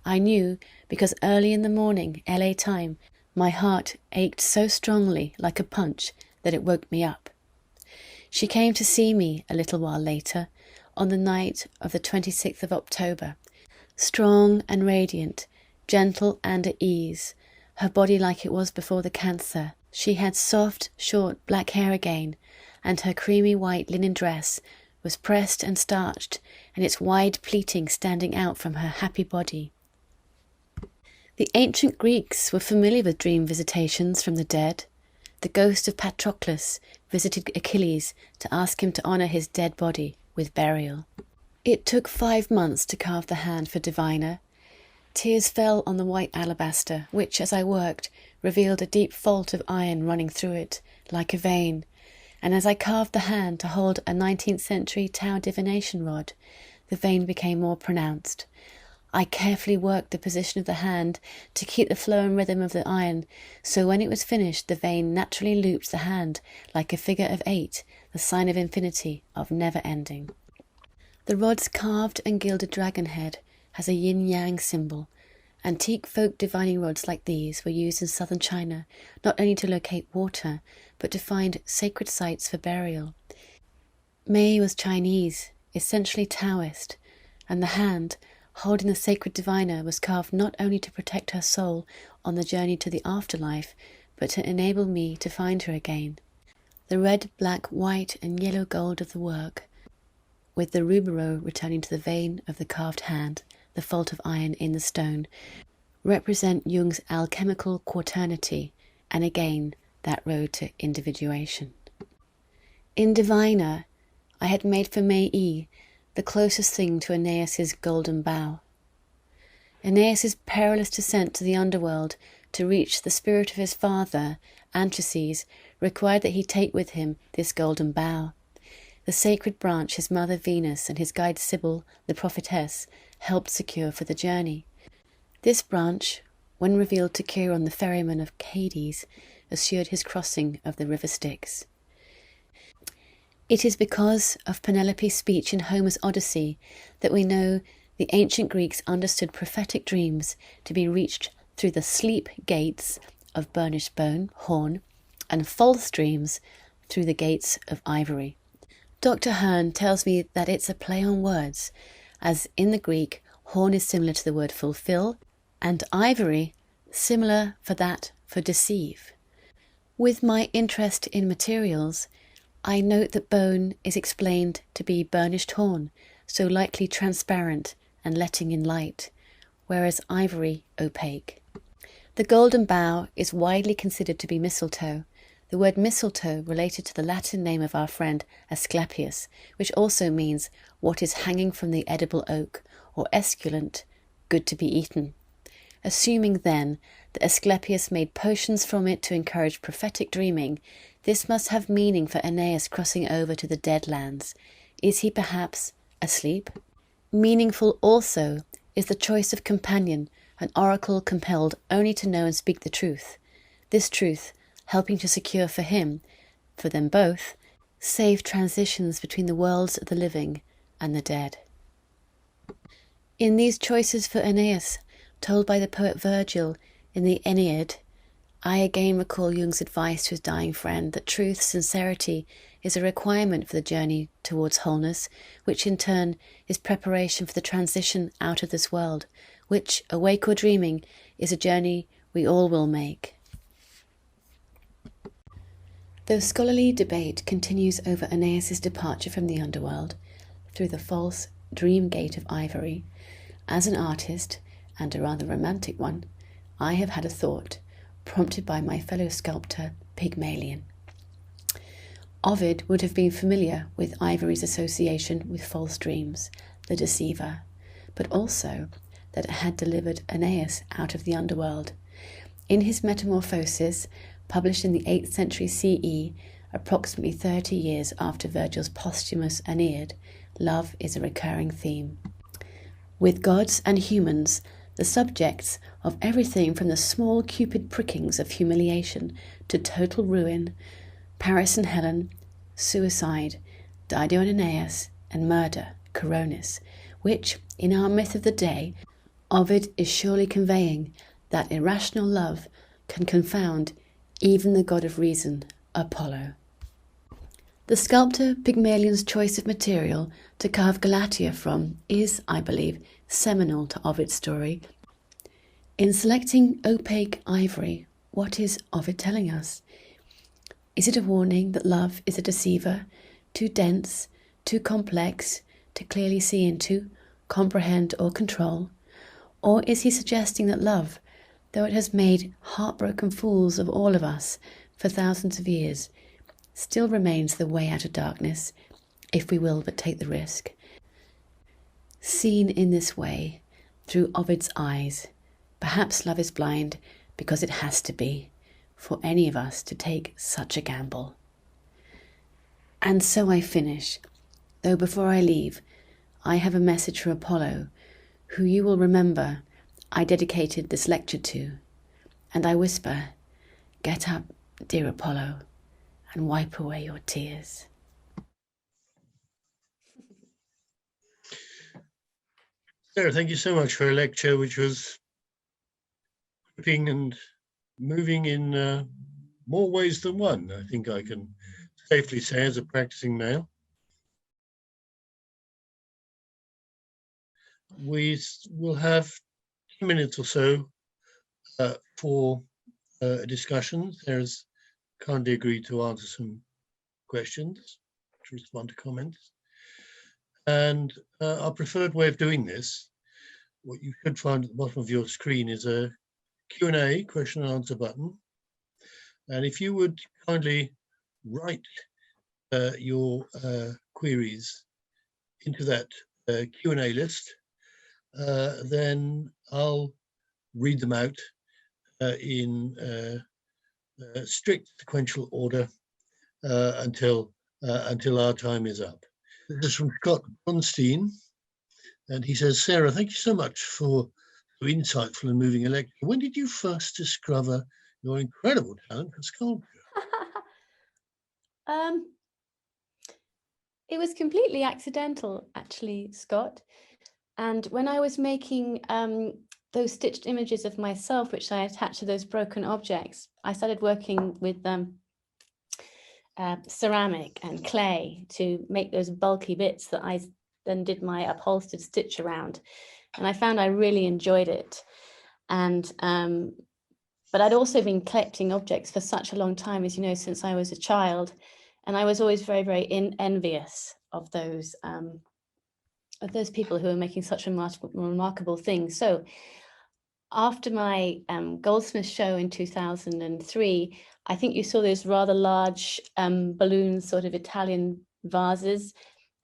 I knew because early in the morning, LA time, my heart ached so strongly like a punch that it woke me up. She came to see me a little while later, on the night of the 26th of October, strong and radiant, gentle and at ease, her body like it was before the cancer. She had soft, short black hair again, and her creamy white linen dress was pressed and starched, and its wide pleating standing out from her happy body. The ancient Greeks were familiar with dream visitations from the dead. The ghost of Patroclus visited Achilles to ask him to honour his dead body with burial. It took 5 months to carve the hand for Divina. Tears fell on the white alabaster, which, as I worked, revealed a deep fault of iron running through it, like a vein, and as I carved the hand to hold a 19th century Tao divination rod, the vein became more pronounced. I carefully worked the position of the hand to keep the flow and rhythm of the iron, so when it was finished the vein naturally looped the hand like a figure of 8, the sign of infinity, of never ending. The rod's carved and gilded dragon head has a yin-yang symbol. Antique folk divining rods like these were used in southern China not only to locate water, but to find sacred sites for burial. Mei was Chinese, essentially Taoist, and the hand, holding the sacred diviner, was carved not only to protect her soul on the journey to the afterlife, but to enable me to find her again. The red, black, white and yellow gold of the work, with the rubero returning to the vein of the carved hand, the fault of iron in the stone, represent Jung's alchemical quaternity, and again that road to individuation. In Divina, I had made for Mei the closest thing to Aeneas's golden bough. Aeneas's perilous descent to the underworld to reach the spirit of his father, Anchises, required that he take with him this golden bough, the sacred branch his mother Venus and his guide Sibyl, the prophetess, helped secure for the journey. This branch, when revealed to Chiron the ferryman of Hades, assured his crossing of the river Styx. It is because of Penelope's speech in Homer's Odyssey that we know the ancient Greeks understood prophetic dreams to be reached through the sleep gates of burnished bone, horn, and false dreams through the gates of ivory. Dr. Hearn tells me that it's a play on words, as in the Greek, horn is similar to the word fulfill, and ivory similar for that for deceive. With my interest in materials, I note that bone is explained to be burnished horn, so likely transparent and letting in light, whereas ivory opaque. The golden bough is widely considered to be mistletoe, the word mistletoe related to the Latin name of our friend Asclepius, which also means what is hanging from the edible oak, or esculent, good to be eaten. Assuming then that Asclepius made potions from it to encourage prophetic dreaming, this must have meaning for Aeneas crossing over to the dead lands. Is he perhaps asleep? Meaningful also is the choice of companion, an oracle compelled only to know and speak the truth. This truth helping to secure for him, for them both, safe transitions between the worlds of the living and the dead. In these choices for Aeneas, told by the poet Virgil in the Aeneid, I again recall Jung's advice to his dying friend that truth, sincerity, is a requirement for the journey towards wholeness, which in turn is preparation for the transition out of this world, which, awake or dreaming, is a journey we all will make. Though scholarly debate continues over Aeneas's departure from the underworld through the false dream gate of ivory, as an artist, and a rather romantic one, I have had a thought, prompted by my fellow sculptor Pygmalion. Ovid would have been familiar with ivory's association with false dreams, the deceiver, but also that it had delivered Aeneas out of the underworld. In his Metamorphoses, published in the 8th century CE, approximately 30 years after Virgil's posthumous Aeneid, love is a recurring theme. With gods and humans, the subjects of everything from the small cupid prickings of humiliation to total ruin, Paris and Helen, suicide, Dido and Aeneas, and murder, Coronis, which, in our myth of the day, Ovid is surely conveying that irrational love can confound even the god of reason, Apollo. The sculptor Pygmalion's choice of material to carve Galatea from is, I believe, seminal to Ovid's story. In selecting opaque ivory, what is Ovid telling us? Is it a warning that love is a deceiver, too dense, too complex to clearly see into, comprehend or control? Or is he suggesting that love, though it has made heartbroken fools of all of us for thousands of years, still remains the way out of darkness, if we will but take the risk? Seen in this way, through Ovid's eyes, perhaps love is blind because it has to be, for any of us to take such a gamble. And so I finish, though before I leave, I have a message for Apollo, who you will remember I dedicated this lecture to, and I whisper, get up, dear Apollo, and wipe away your tears. Sarah, thank you so much for a lecture which was gripping and moving in more ways than one, I think I can safely say as a practicing male. We will have 10 minutes or so for a discussion. Sarah's kindly agreed to answer some questions, to respond to comments. And our preferred way of doing this, what you should find at the bottom of your screen is a Q&A, question and answer button. And if you would kindly write your queries into that Q&A list, then I'll read them out in strict sequential order until our time is up. This is from Scott Bronstein, and he says, Sarah, thank you so much for your insightful and moving lecture. When did you first discover your incredible talent for sculpture? It was completely accidental, actually, Scott. And when I was making those stitched images of myself, which I attached to those broken objects, I started working with ceramic and clay to make those bulky bits that I then did my upholstered stitch around. And I found I really enjoyed it. And but I'd also been collecting objects for such a long time, as you know, since I was a child. And I was always very, very envious of those people who are making such remarkable things. So after my Goldsmith show in 2003, I think you saw those rather large balloon sort of Italian vases.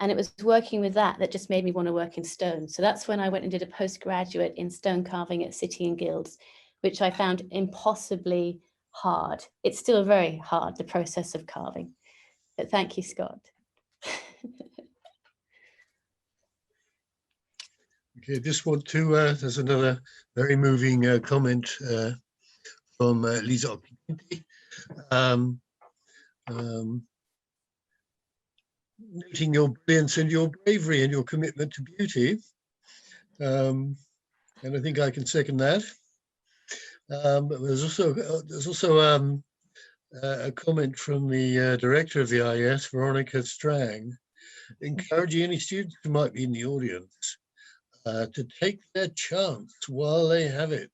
And it was working with that just made me want to work in stone. So that's when I went and did a postgraduate in stone carving at City and Guilds, which I found impossibly hard. It's still very hard, the process of carving. But thank you, Scott. Okay, just want to, there's another very moving comment from Lisa Occhipinti. Noting your brilliance and your bravery and your commitment to beauty. And I think I can second that. But there's also a comment from the director of the IAS, Veronica Strang, encouraging any students who might be in the audience to take their chance while they have it.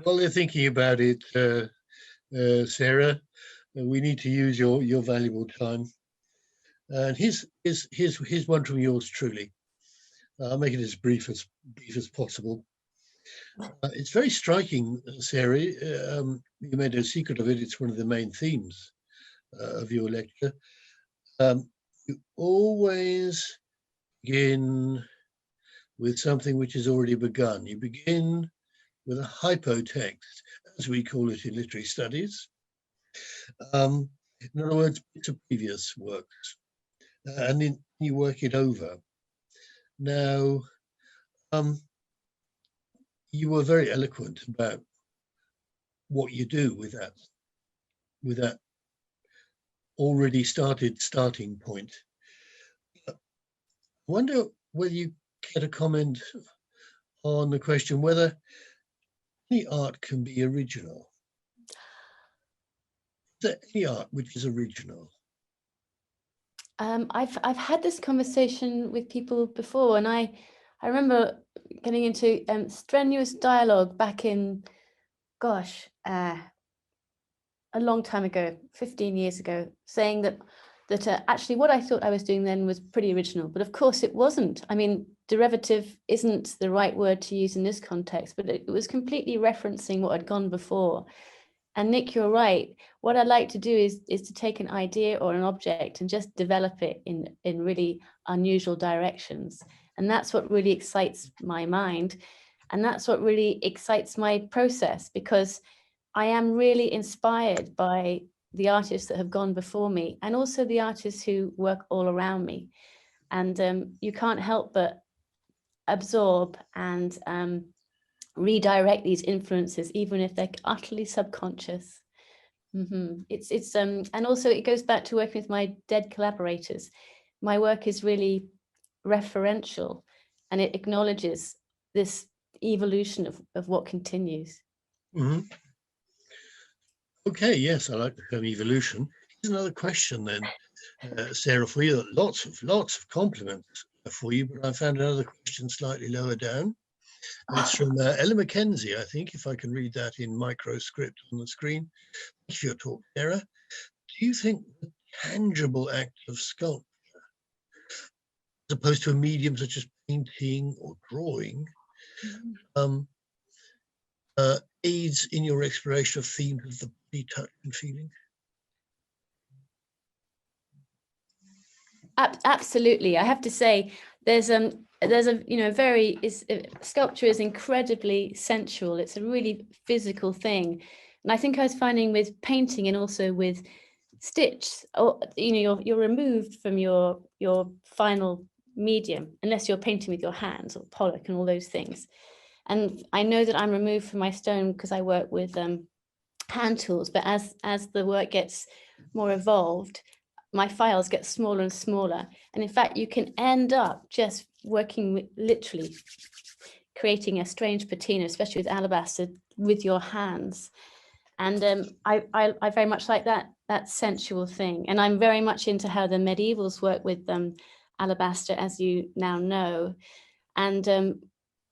While they're thinking about it, Sarah, we need to use your valuable time. And here's one from yours truly. I'll make it as brief as possible. It's very striking, Sarah. You made no secret of it. It's one of the main themes of your lecture. You always begin with something which is already begun. You begin with a hypotext, as we call it in literary studies. In other words, it's a previous works, and then you work it over. Now, you were very eloquent about what you do with that already starting point. I wonder whether you care to comment on the question whether any art can be original. there any art which is original? I've had this conversation with people before, and I remember getting into strenuous dialogue back in, gosh, a long time ago, 15 years ago, saying that actually what I thought I was doing then was pretty original, but of course it wasn't. I mean, derivative isn't the right word to use in this context, but it was completely referencing what had gone before. And Nick, you're right. What I like to do is to take an idea or an object and just develop it in really unusual directions. And that's what really excites my mind. And that's what really excites my process, because I am really inspired by the artists that have gone before me, and also the artists who work all around me. And you can't help but absorb and redirect these influences, even if they're utterly subconscious. It's and also it goes back to working with my dead collaborators. My work is really referential, and it acknowledges this evolution of what continues. Mm-hmm. Okay, yes, I like the term evolution. Here's another question then, Sarah, for you. Lots of compliments for you, but I found another question slightly lower down. It's from Ella Mackenzie, I think, if I can read that in microscript on the screen. Thank you for your talk, Sarah. Do you think the tangible act of sculpture, as opposed to a medium such as painting or drawing, aids in your exploration of themes of the body, touch and feeling? Absolutely. I have to say, there's a sculpture is incredibly sensual. It's a really physical thing. And I think I was finding with painting and also with stitch, or you're removed from your final medium, unless you're painting with your hands or Pollock and all those things. And I know that I'm removed from my stone because I work with hand tools, but as the work gets more evolved, my files get smaller and smaller. And in fact, you can end up just working with, literally creating a strange patina, especially with alabaster, with your hands. And I very much like that sensual thing. And I'm very much into how the medievals work with alabaster, as you now know. And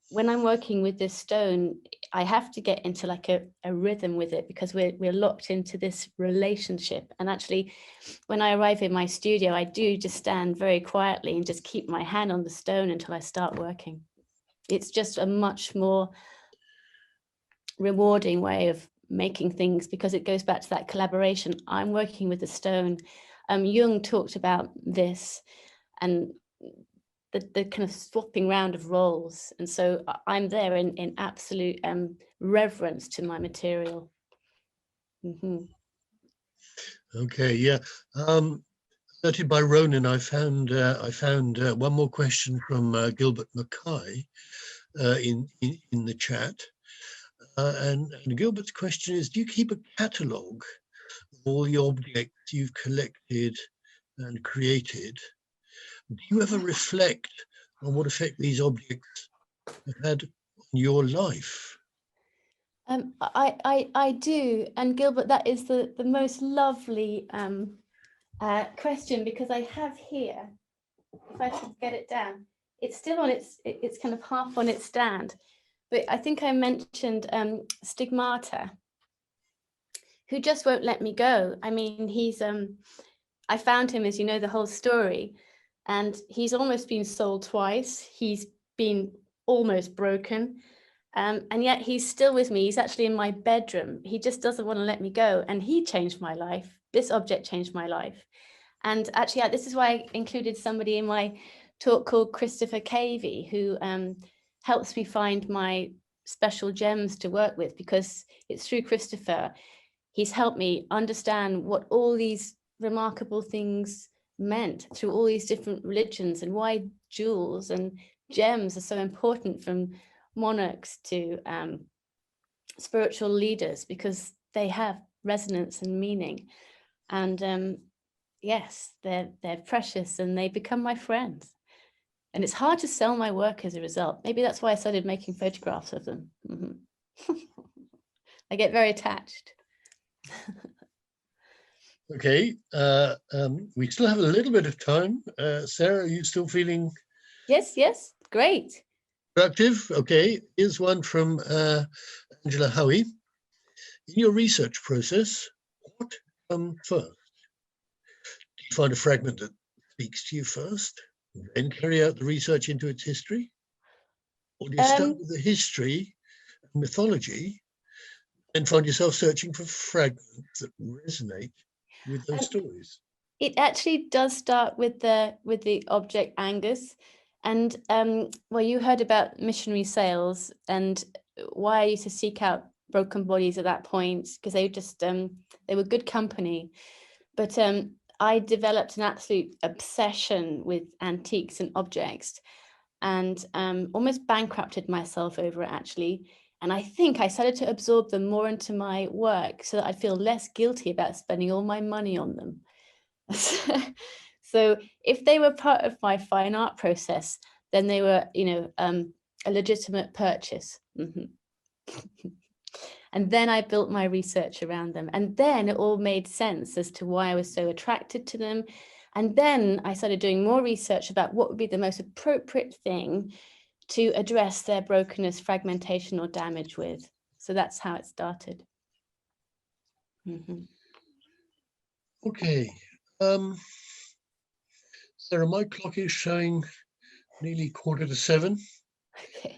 when I'm working with this stone, I have to get into like a rhythm with it, because we're locked into this relationship. And actually, when I arrive in my studio, I do just stand very quietly and just keep my hand on the stone until I start working. It's just a much more rewarding way of making things, because it goes back to that collaboration. I'm working with the stone. Jung talked about this, and the kind of swapping round of roles. And so I'm there in absolute reverence to my material. Okay, yeah. Noted by Ronan, I found one more question from Gilbert Mackay in the chat. And Gilbert's question is, do you keep a catalogue of all the objects you've collected and created? Do you ever reflect on what effect these objects have had on your life? I do. And Gilbert, that is the most lovely question, because I have here, if I could get it down, it's still on it's kind of half on its stand. But I think I mentioned Stigmata, who just won't let me go. I mean, he's I found him, as you know, the whole story, and he's almost been sold twice. He's been almost broken, and yet he's still with me. He's actually in my bedroom. He just doesn't want to let me go, and he changed my life. This object changed my life. And actually, this is why I included somebody in my talk called Christopher Cavey, who helps me find my special gems to work with, because it's through Christopher. He's helped me understand what all these remarkable things meant through all these different religions, and why jewels and gems are so important, from monarchs to spiritual leaders, because they have resonance and meaning. And yes, they're precious, and they become my friends. And it's hard to sell my work as a result. Maybe that's why I started making photographs of them. I get very attached. Okay, we still have a little bit of time. Sarah, are you still feeling Yes, great. productive? Okay, here's one from Angela Howie. In your research process, what comes first? Do you find a fragment that speaks to you first, then carry out the research into its history? Or do you start with the history and mythology and find yourself searching for fragments that resonate with those stories? It actually does start with the object Angus, and well, you heard about missionary sales and why I used to seek out broken bodies at that point, because they just they were good company. But I developed an absolute obsession with antiques and objects, and almost bankrupted myself over it, actually. And I think I started to absorb them more into my work so that I'd feel less guilty about spending all my money on them. So if they were part of my fine art process, then they were, a legitimate purchase. And then I built my research around them. And then it all made sense as to why I was so attracted to them. And then I started doing more research about what would be the most appropriate thing to address their brokenness, fragmentation, or damage with. So that's how it started. Okay. Sarah, my clock is showing nearly 7:15. Okay.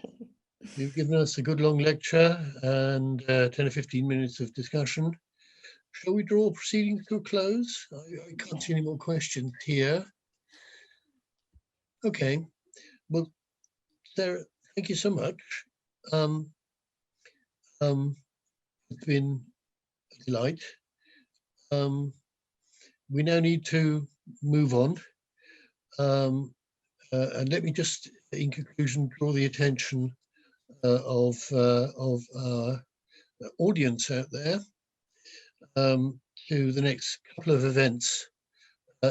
You've given us a good long lecture and 10 or 15 minutes of discussion. Shall we draw proceedings to a close? I can't see any more questions here. Okay. Well, Sarah, thank you so much. It's been a delight. We now need to move on. And let me just, in conclusion, draw the attention of our audience out there to the next couple of events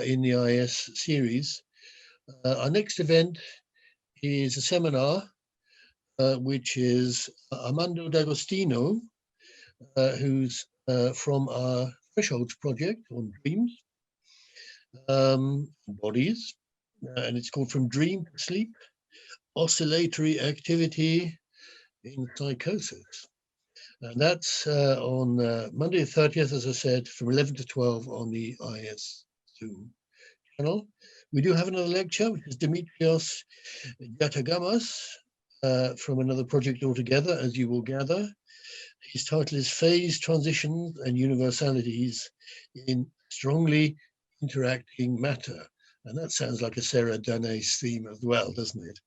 in the IAS series. Our next event is a seminar which is Armando D'Agostino, who's from our Thresholds project on dreams, bodies, and it's called From Dream to Sleep, Oscillatory Activity in Psychosis. And that's on Monday the 30th, as I said, from 11 to 12 on the IAS Zoom channel. We do have another lecture, which is Dimitrios Yatagamas from another project altogether, as you will gather. His title is Phase, Transitions and Universalities in Strongly Interacting Matter. And that sounds like a Sarah Danays theme as well, doesn't it?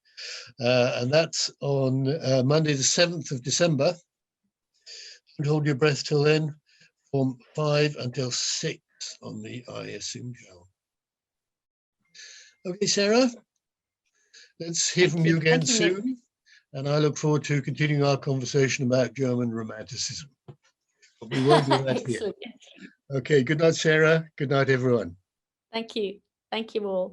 And that's on Monday, the 7th of December. Don't hold your breath till then, from 5 until 6 on the IAS Zoom channel. Okay, Sarah, let's hear from you again soon. And I look forward to continuing our conversation about German Romanticism. But we won't do that here. Okay, good night, Sarah. Good night, everyone. Thank you. Thank you all.